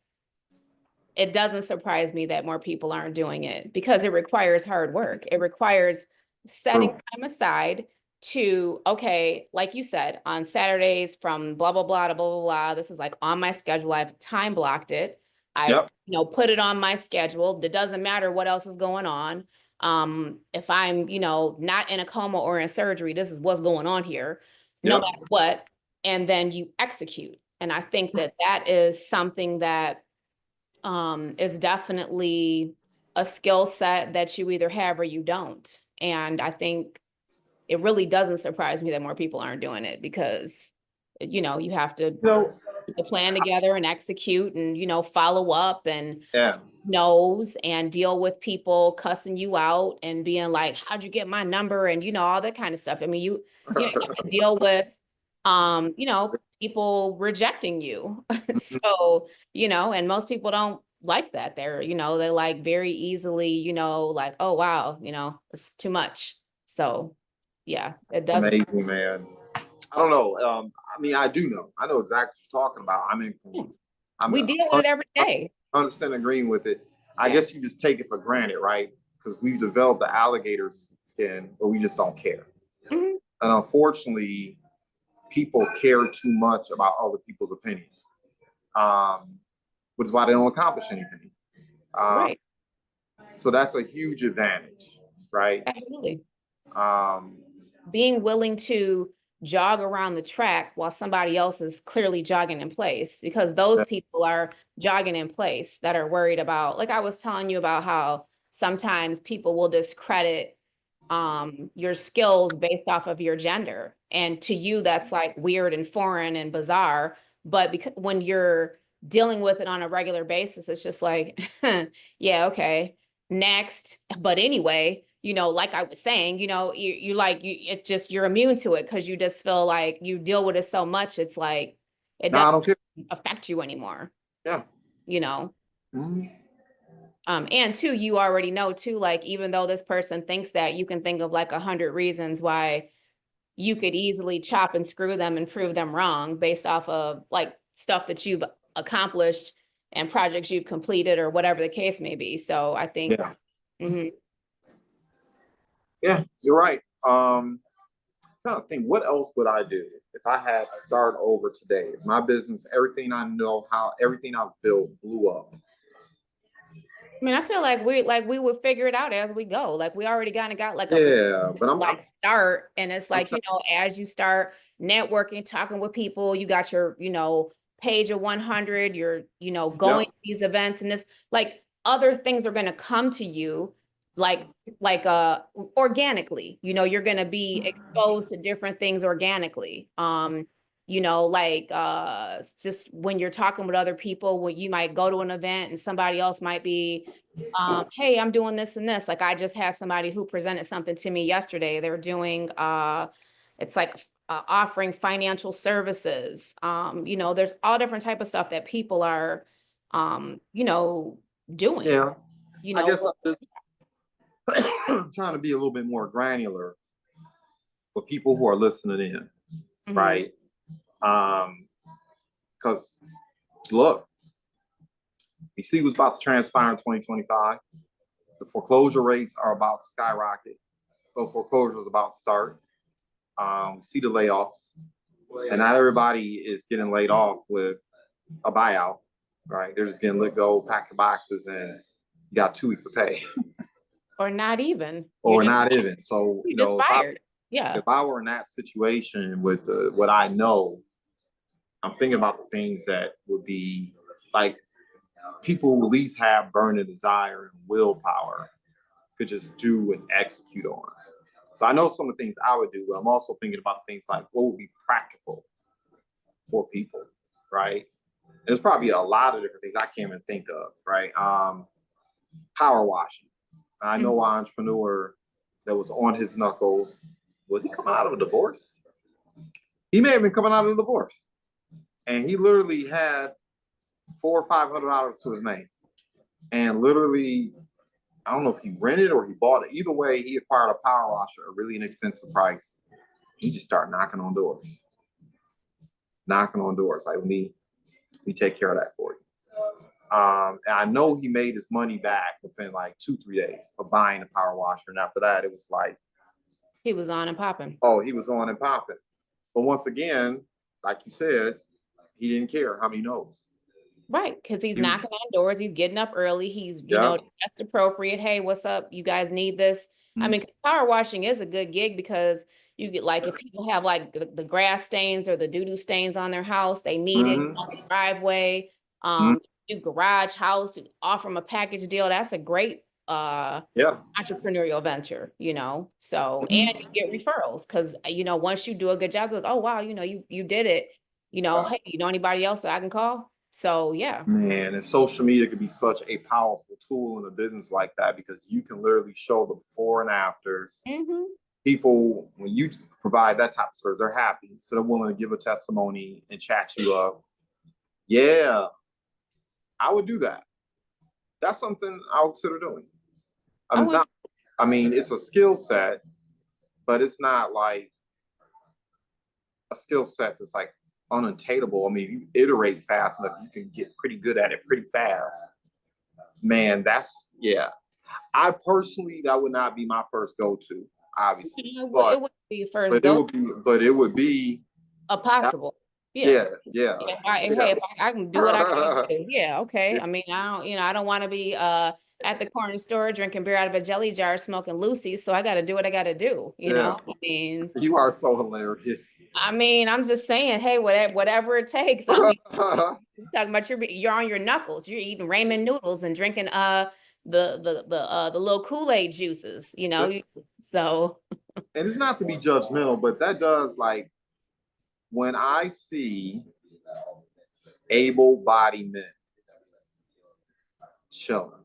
B: it doesn't surprise me that more people aren't doing it because it requires hard work. It requires setting time aside to, okay, like you said, on Saturdays from blah, blah, blah to blah, blah, blah. This is like on my schedule. I've time blocked it. I've,
A: Yep.
B: put it on my schedule. It doesn't matter what else is going on. If I'm, not in a coma or in surgery, this is what's going on here, no
A: Yep.
B: matter what. And then you execute. And I think that that is something that is definitely a skill set that you either have or you don't. And I think it really doesn't surprise me that more people aren't doing it because, you have to
A: No.
B: put the plan together and execute and, follow up and
A: Yeah.
B: knows and deal with people cussing you out and being like, how'd you get my number? And, all that kind of stuff. I mean, you have to deal with, people rejecting you. So, and most people don't like that. They like very easily, like, oh, wow, it's too much. So yeah, it doesn't.
A: Amazing, man. I don't know. I mean, I do know. I know exactly what you're talking about. I'm
B: We deal with it every day.
A: 100% agreeing with it. I
B: Yeah.
A: guess you just take it for granted, right? Because we've developed the alligator's skin, but we just don't care.
B: Mhm.
A: And unfortunately, people care too much about other people's opinion, which is why they don't accomplish anything.
B: Right.
A: So that's a huge advantage, right?
B: Absolutely.
A: Um,
B: Being willing to jog around the track while somebody else is clearly jogging in place because those people are jogging in place that are worried about, like I was telling you about how sometimes people will discredit your skills based off of your gender. And to you, that's like weird and foreign and bizarre. But because when you're dealing with it on a regular basis, it's just like, yeah, okay, next. But anyway, like I was saying, you like it's just you're immune to it because you just feel like you deal with it so much. It's like it
A: No, I
B: doesn't
A: don't care.
B: affect you anymore.
A: Yeah.
B: You know.
A: Mhm.
B: And two, you already know too, like even though this person thinks that, you can think of like 100 reasons why you could easily chop and screw them and prove them wrong based off of like stuff that you've accomplished and projects you've completed or whatever the case may be. So I think,
A: Yeah.
B: mhm.
A: Yeah, you're right. Trying to think, what else would I do if I had to start over today? If my business, everything I know, how everything I've built blew up.
B: I mean, I feel like we would figure it out as we go. Like we already kind of got like a
A: Yeah, but
B: like start, and it's
A: I'm
B: like, as you start networking, talking with people, you got your, page of 100, you're, going
A: yep.
B: to these events and this, like other things are going to come to you like organically, you're going to be exposed to different things organically. Like just when you're talking with other people, when you might go to an event and somebody else might be hey, I'm doing this and this. Like I just had somebody who presented something to me yesterday. They're doing it's like offering financial services. There's all different type of stuff that people are doing.
A: Yeah. I guess
B: Well,
A: I'm just trying to be a little bit more granular for people who are listening in,
B: mhm.
A: right? Because look, you see what's about to transpire in 2025. The foreclosure rates are about to skyrocket. So foreclosure is about to start. See the layoffs, and not everybody is getting laid off with a buyout, right? They're just getting let go, pack your boxes, and you got 2 weeks of pay,
B: Or not even.
A: or not even. So
B: You're just fired. Yeah.
A: if I were in that situation with what I know, I'm thinking about the things that would be like people who at least have burning desire and willpower could just do and execute on. So I know some of the things I would do, but I'm also thinking about things like what would be practical for people, right? There's probably a lot of different things I can't even think of, right? Power washing. I know
B: Mhm.
A: an entrepreneur that was on his knuckles. Was he coming out of a divorce? He may have been coming out of a divorce, and he literally had $400 or $500 to his name, and literally, I don't know if he rented or he bought it. Either way, he acquired a power washer at a really inexpensive price. He just started knocking on doors, like we take care of that for you. And I know he made his money back within like 2-3 days of buying the power washer. And after that, it was like,
B: He was on and popping.
A: oh, he was on and popping. But once again, like you said, he didn't care how many no's.
B: Right, because he's
A: He,
B: knocking on doors, he's getting up early, he's,
A: yeah.
B: that's appropriate. Hey, what's up? You guys need this. I mean, 'cause power washing is a good gig because you get like if people have like the grass stains or the doo-doo stains on their house, they need it
A: Mm-hmm.
B: on the driveway.
A: Mm-hmm.
B: Do garage house, offer them a package deal. That's a great
A: Yeah.
B: entrepreneurial venture, So and
A: Mm-hmm.
B: you get referrals because once you do a good job, like, oh wow, you did it, hey, you know anybody else that I can call? So yeah.
A: Man, and social media could be such a powerful tool in a business like that because you can literally show the before and afters.
B: Hmm.
A: People, when you provide that type of service, they're happy. So they're willing to give a testimony and chat you up. Yeah, I would do that. That's something I would consider doing. I
B: I
A: mean, it's
B: would.
A: not, I mean, it's a skill set, but it's not like a skill set that's like unattainable. I mean, if you iterate fast enough, you can get pretty good at it pretty fast. Man, yeah. I personally, that would not be my first go-to, obviously,
B: It would be first
A: but it
B: go
A: would be, but it would be,
B: a possible. Yeah.
A: yeah, yeah,
B: Hey,
A: yeah.
B: if I can do what I gotta do. Yeah, okay.
A: Yeah.
B: I mean, I don't want to be at the corner store drinking beer out of a jelly jar smoking Lucy, so I gotta do what I gotta do,
A: Yeah. You are so hilarious.
B: I'm just saying, hey, whatever it takes. I mean, you're talking about you're on your knuckles. You're eating ramen noodles and drinking the little Kool-Aid juices, you know.
A: This,
B: So
A: and it's not to be judgmental, but that does, like, when I see able-bodied men chilling.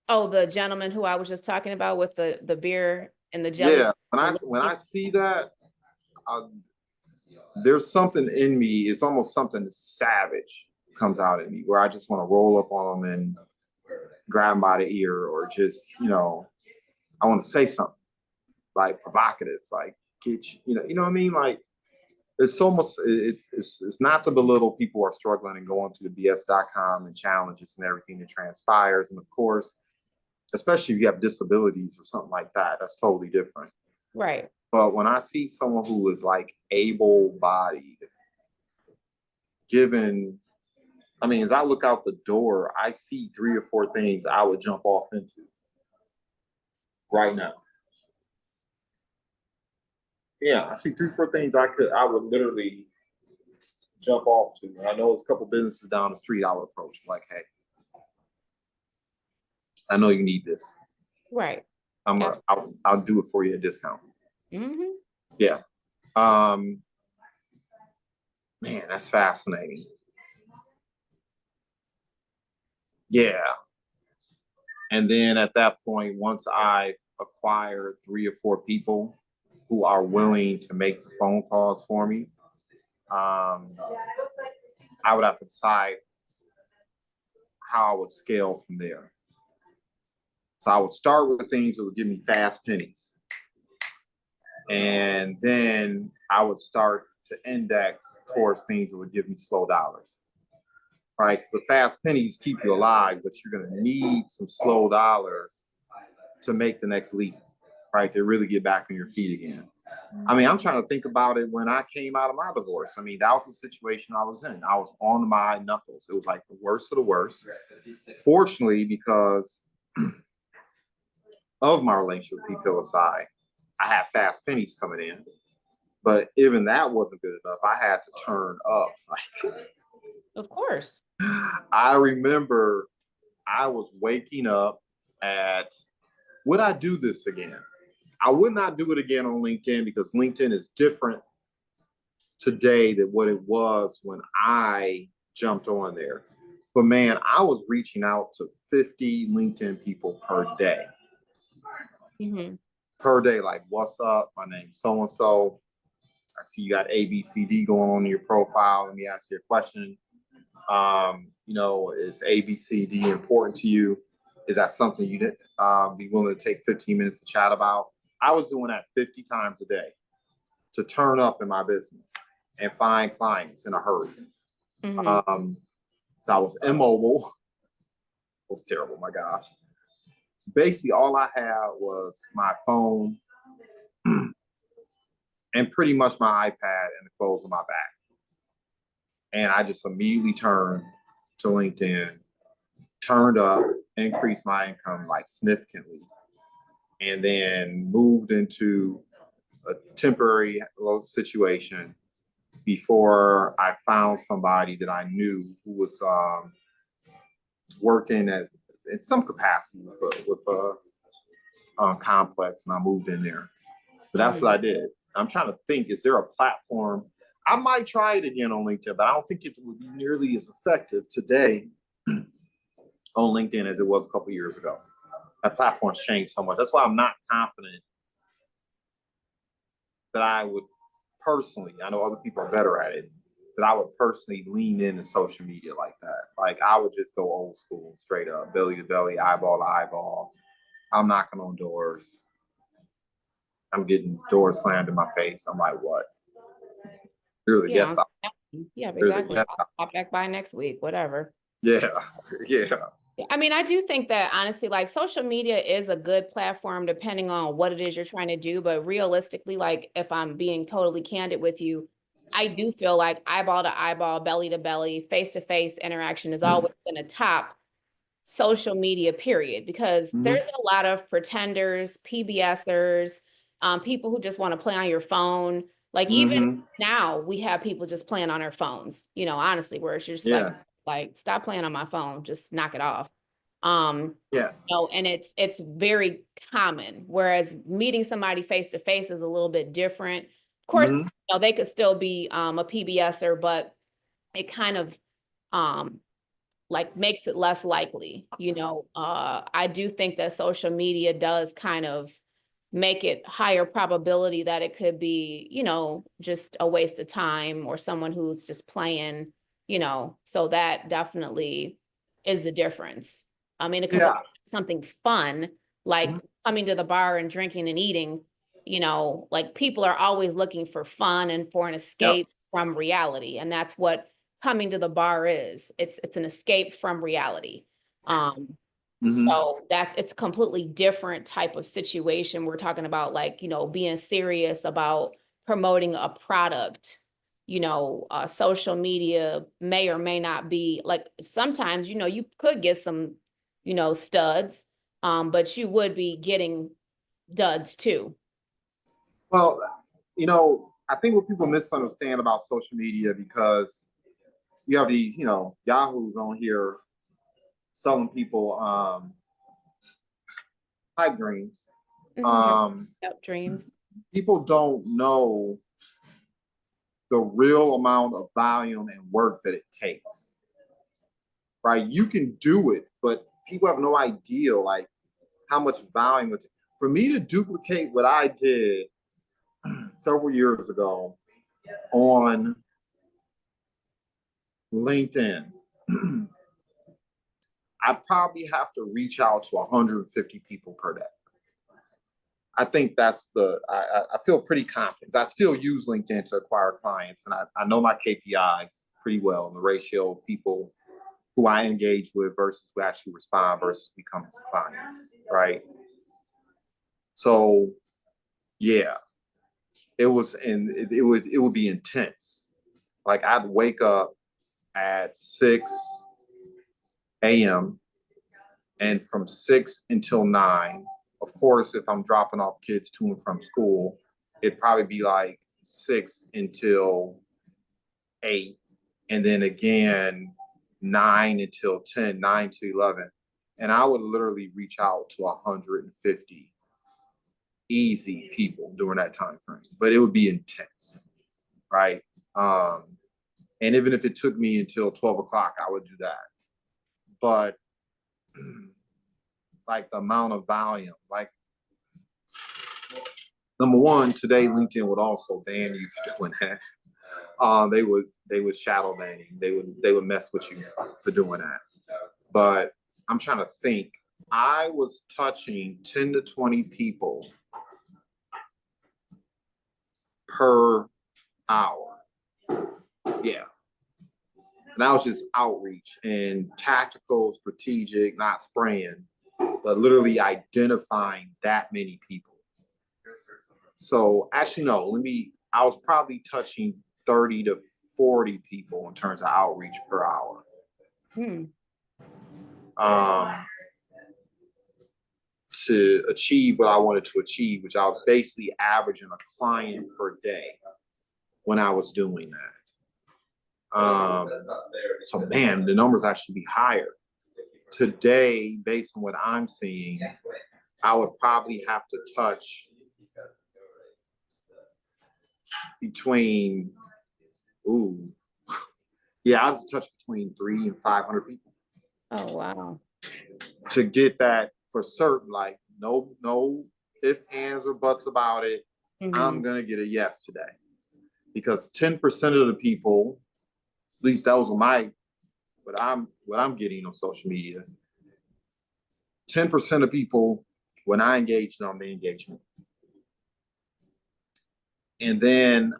B: oh, the gentleman who I was just talking about with the beer and the jelly.
A: Yeah, when I see that, I, there's something in me. It's almost something savage comes out in me where I just want to roll up on them and grab them by the ear, or just, I want to say something like provocative, like get you know what I mean? Like, it's almost it's not to belittle people who are struggling and going to the BS.com and challenges and everything that transpires. And of course, especially if you have disabilities or something like that, that's totally different.
B: Right.
A: But when I see someone who is like able-bodied, given, I mean, as I look out the door, I see 3 or 4 things I would jump off into right now. Yeah, I see 3 or 4 things I would literally jump off to. And I know there's a couple businesses down the street I would approach, like, hey, I know you need this.
B: Right.
A: I'll do it for you at a discount.
B: Mm-hmm.
A: Yeah. Man, that's fascinating. Yeah. And then at that point, once I acquire 3 or 4 people who are willing to make the phone calls for me, I would have to decide how I would scale from there. So I would start with things that would give me fast pennies. And then I would start to index towards things that would give me slow dollars. Right? Because the fast pennies keep you alive, but you're going to need some slow dollars to make the next leap, right? To really get back on your feet again. I mean, I'm trying to think about it when I came out of my divorce. I mean, that was the situation I was in. I was on my knuckles. It was like the worst of the worst. Fortunately, because of my relationship with PLSI, I had fast pennies coming in. But even that wasn't good enough. I had to turn up.
B: Of course.
A: I remember I was waking up at, would I do this again? I would not do it again on LinkedIn, because LinkedIn is different today than what it was when I jumped on there. But man, I was reaching out to 50 LinkedIn people per day.
B: Mm-hmm.
A: Per day, like, what's up? My name's so-and-so. I see you got ABCD going on in your profile. Let me ask you a question. Is ABCD important to you? Is that something you'd be willing to take 15 minutes to chat about? I was doing that 50 times a day to turn up in my business and find clients in a hurry.
B: Mm-hmm.
A: So I was immobile. It was terrible, my gosh. Basically, all I had was my phone and pretty much my iPad and the clothes on my back. And I just immediately turned to LinkedIn, turned up, increased my income like significantly, and then moved into a temporary situation before I found somebody that I knew who was working in some capacity with a complex, and I moved in there. But that's what I did. I'm trying to think, is there a platform? I might try it again on LinkedIn, but I don't think it would be nearly as effective today on LinkedIn as it was a couple years ago. That platform's changed so much. That's why I'm not confident that I would personally, I know other people are better at it, that I would personally lean into social media like that. Like, I would just go old school, straight up, belly to belly, eyeball to eyeball. I'm knocking on doors. I'm getting doors slammed in my face. I'm like, what? There's a
B: Yeah. Yeah,
A: There's a
B: exactly.
A: yes.
B: I'll stop back by next week, whatever.
A: Yeah. Yeah.
B: I mean, I do think that honestly, like, social media is a good platform depending on what it is you're trying to do. But realistically, like, if I'm being totally candid with you, I do feel like eyeball to eyeball, belly to belly, face to face interaction has always been a top social media, period, because there's a lot of pretenders, PBSers, people who just want to play on your phone. Like, even now we have people just playing on their phones, honestly, where it's just
A: Yeah.
B: like, stop playing on my phone, just knock it off.
A: Yeah.
B: And it's very common. Whereas meeting somebody face to face is a little bit different. Of course,
A: Mhm.
B: they could still be a PBSer, but it kind of like makes it less likely. I do think that social media does kind of make it higher probability that it could be, just a waste of time or someone who's just playing, so that definitely is the difference. I mean, because
A: Yeah.
B: something fun, like
A: Mhm.
B: coming to the bar and drinking and eating, like people are always looking for fun and for an
A: Yep.
B: escape from reality. And that's what coming to the bar is. It's an escape from reality. Um,
A: Mhm.
B: so it's a completely different type of situation. We're talking about like, being serious about promoting a product. Social media may or may not be like sometimes, you could get some, studs, but you would be getting duds too.
A: Well, I think what people misunderstand about social media because you have these, yahoos on here selling people pipe dreams.
B: Mhm.
A: Um,
B: Yep, dreams.
A: People don't know the real amount of volume and work that it takes. Right? You can do it, but people have no idea like how much volume it takes. For me to duplicate what I did several years ago on LinkedIn, I probably have to reach out to 150 people per day. I think I feel pretty confident. I still use LinkedIn to acquire clients, and I know my KPIs pretty well and the ratio of people who I engage with versus who actually respond versus become clients, right? So yeah, it would be intense. Like I'd wake up at 6 a.m. and from 6 until 9. Of course, if I'm dropping off kids to and from school, it'd probably be like 6 until 8, and then again 9 until 10, 9 to 11, and I would literally reach out to 150 easy people during that time frame. But it would be intense, right? Um, and even if it took me until 12 o'clock, I would do that. But like the amount of volume, like number one, today LinkedIn would also ban you for doing that. They would shadow banning. They would mess with you for doing that. But I'm trying to think. I was touching 10 to 20 people per hour. Yeah. And that was just outreach and tactical, strategic, not spraying, but literally identifying that many people. So actually, no, I was probably touching 30 to 40 people in terms of outreach per hour.
B: Hmm.
A: Um, to achieve what I wanted to achieve, which I was basically averaging a client per day when I was doing that. So man, the numbers actually be higher. Today, based on what I'm seeing, I would probably have to touch between, ooh, yeah, I have to touch between 300 and 500 people
B: Oh, wow.
A: to get that for certain. Like, no ifs, ands, or buts about it.
B: Hmm.
A: I'm gonna get a yes today because 10% of the people, at least those are what I'm getting on social media. 10% of people, when I engage them, they engage me. And then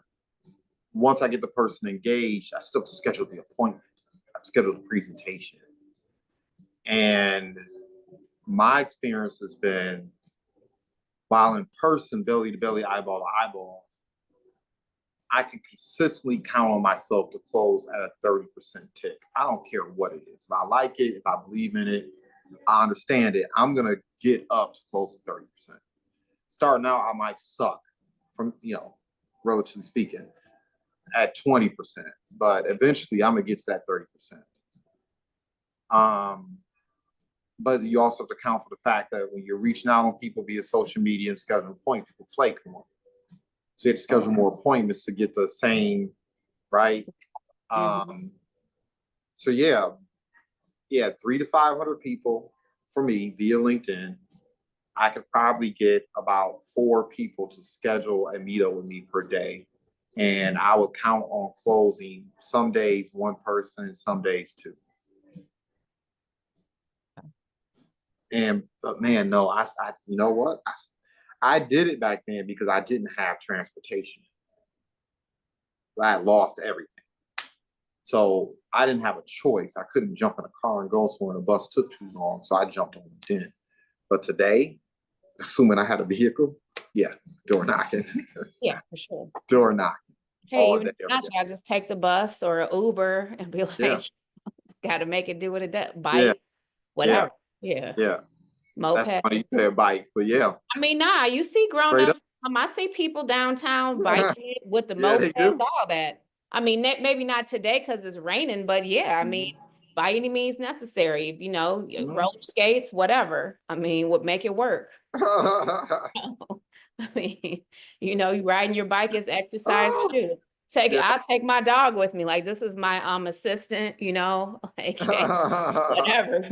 A: once I get the person engaged, I still schedule the appointment. I schedule the presentation. And my experience has been while in person, belly to belly, eyeball to eyeball, I can consistently count on myself to close at a 30% tick. I don't care what it is. If I like it, if I believe in it, I understand it, I'm going to get up to close to 30%. Starting out, I might suck from, relatively speaking, at 20%, but eventually I'm going to get to that 30%. but you also have to account for the fact that when you're reaching out on people via social media and scheduling appointments, people flake more. So you have to schedule more appointments to get the same, right? So yeah, 300 to 500 people for me via LinkedIn. I could probably get about 4 people to schedule a meetup with me per day. And I would count on closing some days 1 person, some days 2. And but man, no, I you know what? I did it back then because I didn't have transportation. I had lost everything. So I didn't have a choice. I couldn't jump in a car and go somewhere, and the bus took too long. So I jumped on LinkedIn. But today, assuming I had a vehicle, yeah, door knocking.
B: Yeah, for sure.
A: Door knocking.
B: Hey, even if not, I just take the bus or an Uber and be like,
A: yeah.
B: it's got to make it do what it does.
A: Yeah.
B: Bike, whatever. Yeah.
A: Yeah. That's
B: Moped.
A: funny you say a bike, but yeah.
B: I mean, nah, you see grown-ups. I see people downtown biking with the
A: Yeah,
B: moped
A: they do.
B: and all that. I mean, maybe not today because it's raining, but yeah, I mean, by any means necessary, you know, roller skates, whatever. I mean, would make it work. I mean, you know, you riding your bike is exercise too. I'll take my dog with me. Like, this is my assistant, you know, like whatever.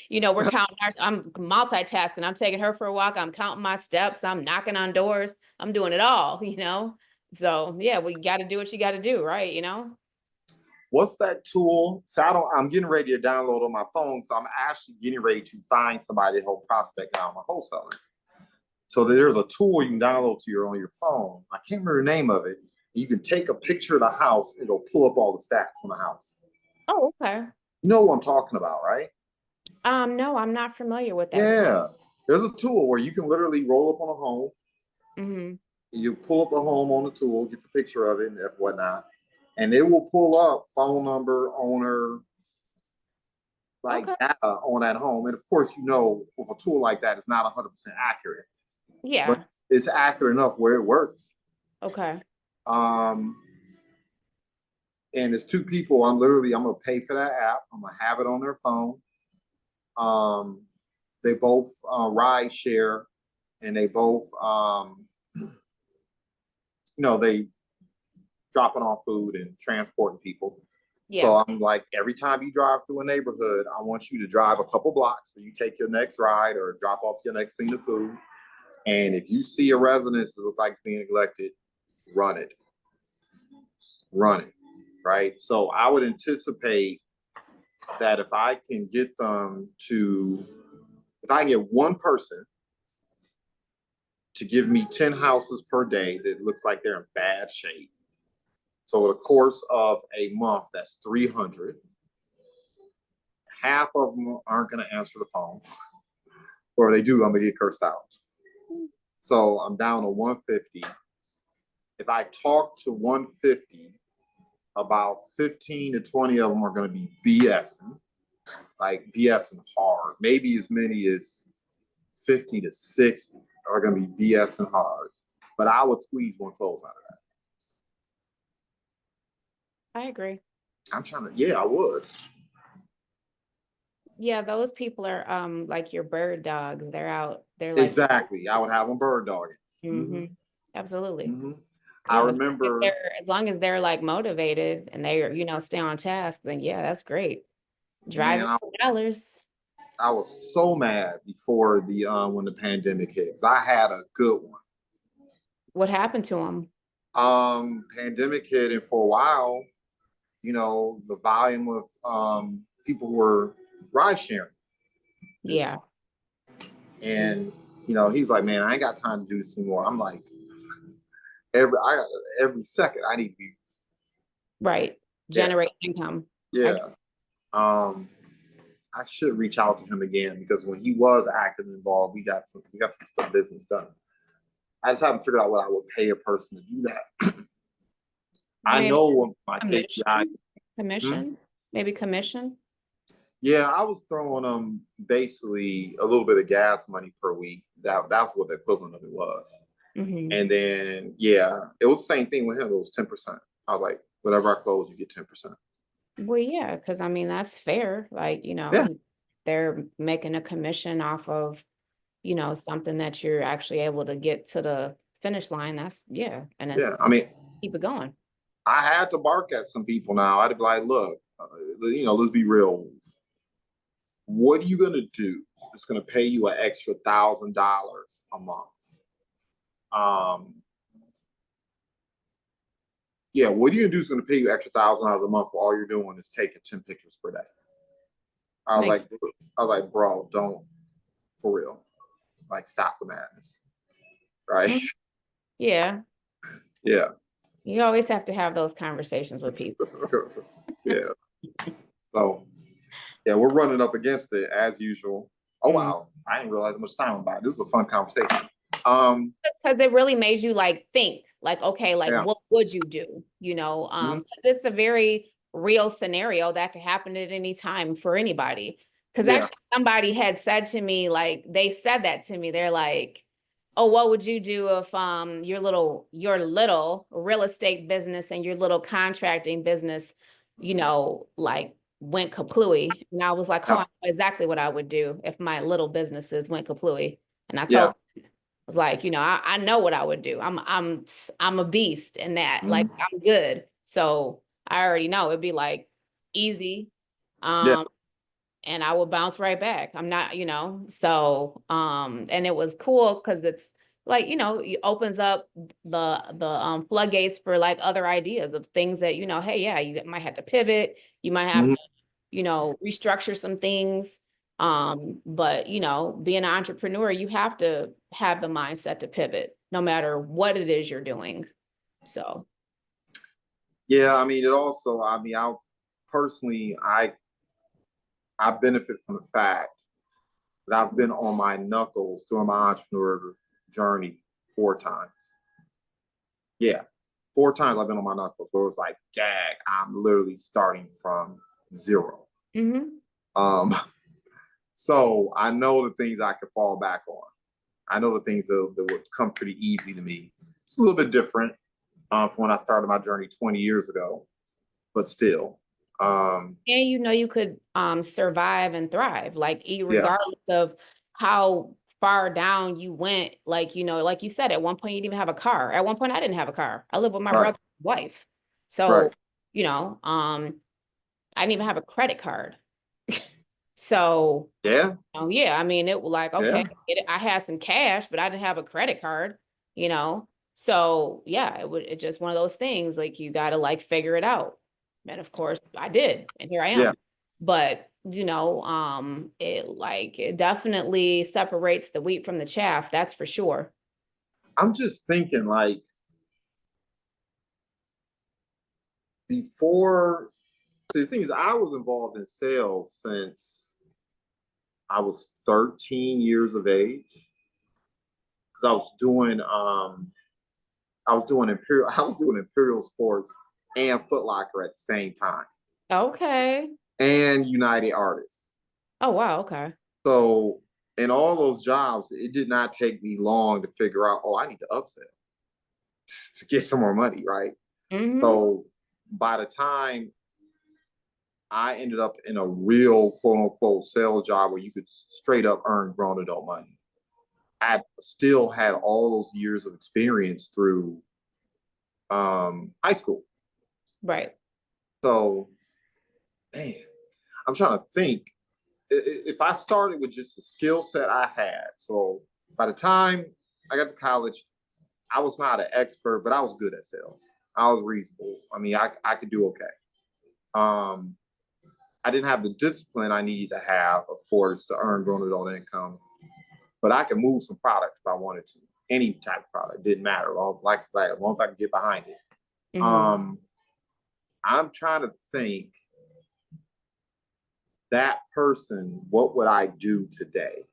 B: You know, we're counting I'm multitasking. I'm taking her for a walk. I'm counting my steps. I'm knocking on doors. I'm doing it all, you know. So yeah, we got to do what you got to do, right? You know.
A: What's that tool? So I'm getting ready to download on my phone. So I'm actually getting ready to find somebody to help prospect now. I'm a wholesaler. So there's a tool you can download on your phone. I can't remember the name of it. You can take a picture of the house. It'll pull up all the stats on the house.
B: Oh, okay.
A: You know what I'm talking about, right?
B: No, I'm not familiar with that.
A: Yeah. There's a tool where you can literally roll up on a home.
B: Mm-hmm.
A: You pull up a home on the tool, get the picture of it and whatnot, and it will pull up phone number, owner, like data on that home. And of course, you know, with a tool like that, it's not 100% accurate.
B: Yeah.
A: But it's accurate enough where it works.
B: Okay.
A: And it's 2 people. I'm gonna pay for that app. I'm gonna have it on their phone. They both ride share, and they both you know, they dropping off food and transporting people. Yeah. So I'm like, every time you drive through a neighborhood, I want you to drive a couple blocks where you take your next ride or drop off your next thing of food. And if you see a residence that looks like it's being neglected, run it. Run it. Right. So I would anticipate that if I can get 1 person to give me 10 houses per day that looks like they're in bad shape. So over the course of a month, that's 300. Half of them aren't going to answer the phone. Or if they do, I'm going to get cursed out. So I'm down to 150. If I talk to 150, about 15 to 20 of them are going to be BSing, like BSing hard. Maybe as many as 50 to 60 are going to be BSing hard. But I would squeeze 1 close out of
B: that. I agree.
A: I would.
B: Yeah, those people are like your bird dogs. They're out. They're like
A: exactly. I would have them bird dogging.
B: Mm-hmm. Absolutely.
A: Mm-hmm.
B: Yeah,
A: I remember
B: as long as they're like motivated and they're, you know, stay on task, then yeah, that's great. Driving for dollars.
A: I was so mad before the when the pandemic hit, 'cause I had a good one.
B: What happened to them?
A: Pandemic hit, and for a while, you know, the volume of people who were ride sharing.
B: Yeah.
A: And you know, he was like, "Man, I ain't got time to do this anymore." I'm like, every second I need to be
B: right. Generate income.
A: Yeah. I should reach out to him again, because when he was active and involved, we got some stuff business done. I just haven't figured out what I would pay a person to do that. I know what my KPI.
B: Commission? Maybe commission?
A: Yeah, I was throwing them basically a little bit of gas money per week. That's what the equivalent of it was. Mm-hmm. And then it was the same thing with him. It was 10%. I was like, whatever I close, you get 10%.
B: Well, yeah, because I mean that's fair. Like, you know, they're making a commission off of, you know, something that you're actually able to get to the finish line, that's, yeah. And it's,
A: Yeah, I mean,
B: keep it going.
A: I had to bark at some people now. I'd be like, look, let's be real. What are you gonna do? It's gonna pay you an extra $1,000 a month. Um, yeah, what are you gonna do is gonna pay you extra $1,000 a month for all you're doing is taking 10 pictures per day. I was
B: Makes,
A: like, I was like, bro, don't, for real. Like, stop the madness. Right?
B: yeah,
A: Yeah.
B: you always have to have those conversations with people.
A: Yeah. So yeah, we're running up against it as usual. Oh
B: Mm.
A: wow. I didn't realize how much time about it. This was a fun conversation.
B: Because it really made you like think, like, okay, like
A: Yeah.
B: what would you do? You know,
A: Mhm.
B: it's a very real scenario that could happen at any time for anybody. Because
A: Yeah.
B: actually somebody had said to me, like, they said that to me. They're like, oh, what would you do if your little real estate business and your little contracting business, you know, like went kaplooey? And I was like, oh, I
A: Yeah.
B: know exactly what I would do if my little businesses went kaplooey. And I told
A: Yeah.
B: was like, you know, I know what I would do. I'm a beast in that. Like
A: Mhm.
B: I'm good. So I already know it'd be like easy.
A: Yeah.
B: Um, and I would bounce right back. I'm not, you know, so and it was cool because it's like, you know, it opens up the floodgates for like other ideas of things that, you know, hey, yeah, you might have to pivot, you might have
A: Mhm.
B: to, you know, restructure some things. But you know, being an entrepreneur, you have to have the mindset to pivot no matter what it is you're doing. So,
A: Yeah. I mean, it also, I mean, I benefit from the fact that I've been on my knuckles during my entrepreneur journey 4 times. Yeah. 4 times I've been on my knuckles where it was like, dag, I'm literally starting from zero.
B: mhm.
A: Um, so I know the things I could fall back on. I know the things that would come pretty easy to me. It's a little bit different from when I started my journey 20 years ago, but still.
B: And you know you could survive and thrive, like
A: Yeah,
B: regardless of how far down you went. Like, you know, like you said, at one point you didn't even have a car. At one point I didn't have a car. I lived with my
A: right,
B: brother's wife.
A: right.
B: So, you know, I didn't even have a credit card. So,
A: Yeah,
B: yeah, I mean, it was like, okay,
A: yeah.
B: I had some cash, but I didn't have a credit card, you know? So yeah, it's just one of those things, like you got to like figure it out. And of course I did, and here I
A: Yeah.
B: am. But, you know, it definitely separates the wheat from the chaff, that's for sure.
A: I'm just thinking like before, see, the thing is, I was involved in sales since I was 13 years of age because I was doing Imperial I was doing Imperial Sports and Foot Locker at the same time
B: Okay.
A: and United Artists.
B: Oh, wow. Okay.
A: So in all those jobs, it did not take me long to figure out, oh, I need to upsell to get some more money, right?
B: Mm-hmm.
A: So by the time I ended up in a real quote unquote sales job where you could straight up earn grown adult money, I still had all those years of experience through high school.
B: Right.
A: So, man, I'm trying to think if I started with just the skill set I had. So by the time I got to college, I was not an expert, but I was good at sales. I was reasonable. I mean, I could do okay. Um, I didn't have the discipline I needed to have, of course, to earn grown adult income, but I could move some product if I wanted to. Any type of product didn't matter. As long as I could get behind it.
B: Mm-hmm.
A: Um, I'm trying to think that person, what would I do today?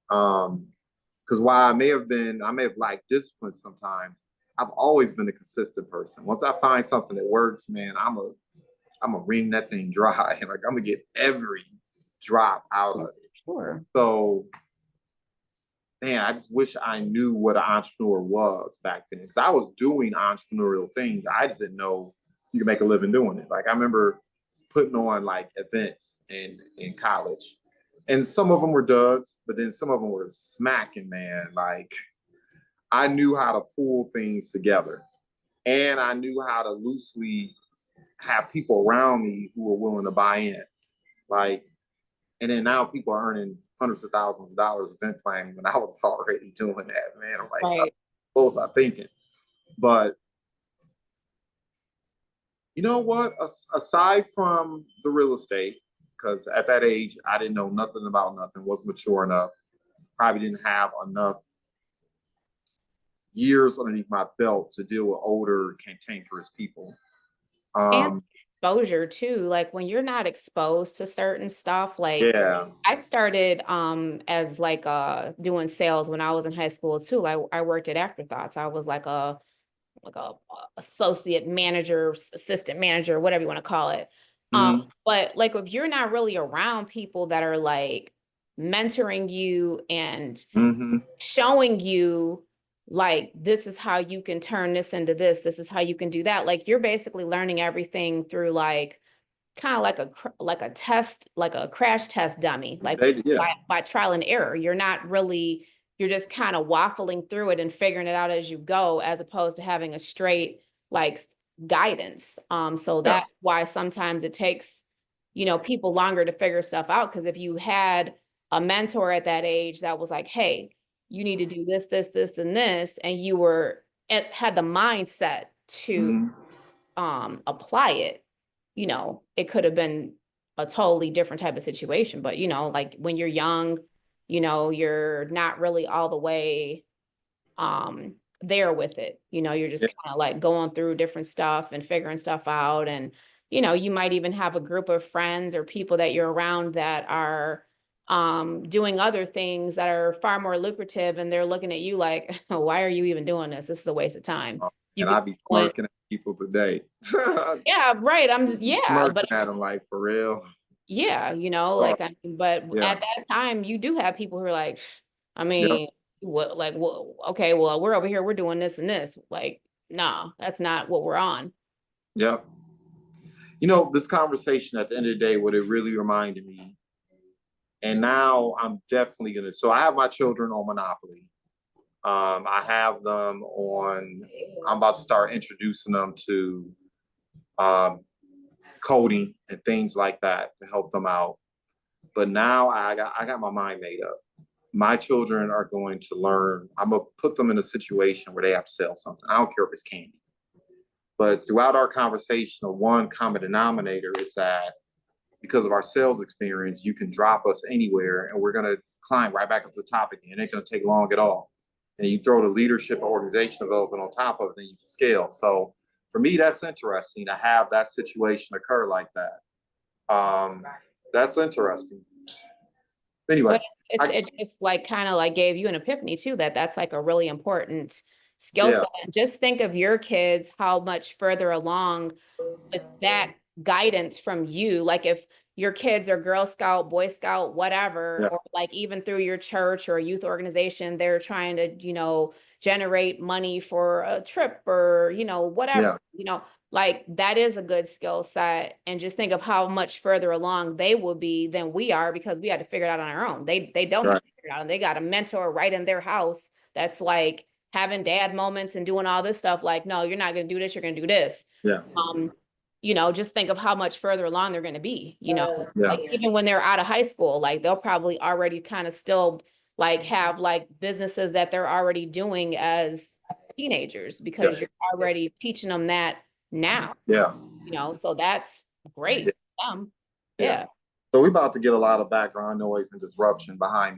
A: Because while I may have lacked discipline sometimes, I've always been a consistent person. Once I find something that works, man, I'm gonna wring that thing dry. Like I'm gonna get every drop out of it.
B: Sure.
A: So, man, I just wish I knew what an entrepreneur was back then. Because I was doing entrepreneurial things. I just didn't know you could make a living doing it. Like I remember putting on like events in college And some of them were duds, but then some of them were smacking, man. Like I knew how to pull things together, and I knew how to loosely have people around me who were willing to buy in. Like, and then now people are earning hundreds of thousands of dollars event planning when I was already doing that, man. I'm like,
B: Right.
A: what was I thinking? But you know what? Aside from the real estate, because at that age I didn't know nothing about nothing, wasn't mature enough, probably didn't have enough years underneath my belt to deal with older, cantankerous people.
B: And
A: Um,
B: exposure too, like when you're not exposed to certain stuff, like
A: yeah.
B: I started as like doing sales when I was in high school too. Like I worked at Afterthoughts. I was like a associate manager, assistant manager, whatever you want to call it.
A: Mm-hmm.
B: But like if you're not really around people that are like mentoring you and
A: Mm-hmm.
B: showing you like this is how you can turn this into this is how you can do that. Like you're basically learning everything through like kind of like a test, like a crash test dummy, like
A: Yeah.
B: by trial and error. You're not really, you're just kind of waffling through it and figuring it out as you go, as opposed to having a straight like guidance. So
A: Yeah.
B: that's why sometimes it takes, people longer to figure stuff out. Because if you had a mentor at that age that was like, hey, you need to do this, and this, and you had the mindset to
A: Mm-hmm.
B: apply it, it could have been a totally different type of situation. But, like when you're young, you're not really all the way there with it. You're just
A: Yeah.
B: kind of like going through different stuff and figuring stuff out. And, you might even have a group of friends or people that you're around that are doing other things that are far more lucrative, and they're looking at you like, why are you even doing this? This is a waste of time. You
A: And
B: could
A: I be
B: doing
A: smirking at people today.
B: yeah, right. I'm just, yeah,
A: Smirking
B: but
A: at them like for real.
B: yeah,
A: Oh,
B: like, I mean, but
A: yeah.
B: at that time, you do have people who are like, I
A: Yep.
B: mean, what, like, well, okay, well, we're over here, we're doing this and this. Like, no, that's not what we're on.
A: Yep. You know, this conversation at the end of the day, what it really reminded me, and now I'm definitely gonna. So I have my children on Monopoly. I have them on. I'm about to start introducing them to um, coding and things like that to help them out. But now I got my mind made up. My children are going to learn. I'm gonna put them in a situation where they have to sell something. I don't care if it's candy. But throughout our conversation, the one common denominator is that because of our sales experience, you can drop us anywhere and we're going to climb right back up to the top again. It ain't going to take long at all. And you throw the leadership or organization development on top of it, then you can scale. So for me, that's interesting to have that situation occur like that. That's interesting. Anyway,
B: But it just like kind of like gave you an epiphany too, that that's like a really important skill
A: yeah,
B: set. And just think of your kids, how much further along with that guidance from you. Like if your kids are Girl Scout, Boy Scout, whatever,
A: yeah,
B: or like even through your church or a youth organization, they're trying to, generate money for a trip or,
A: yeah,
B: whatever, like that is a good skill set. And just think of how much further along they will be than we are, because we had to figure it out on our own. They don't have
A: right,
B: to figure it out, and they got a mentor right in their house that's like having dad moments and doing all this stuff. Like, no, you're not going to do this. You're going to do this.
A: yeah,
B: Um, just think of how much further along they're going to be,
A: yeah,
B: like even when they're out of high school, like they'll probably already kind of still like have like businesses that they're already doing as teenagers,
A: yeah,
B: because you're already teaching them that now,
A: yeah,
B: so that's great.
A: yeah.
B: Yeah.
A: So we're about to get a lot of background noise and disruption behind me.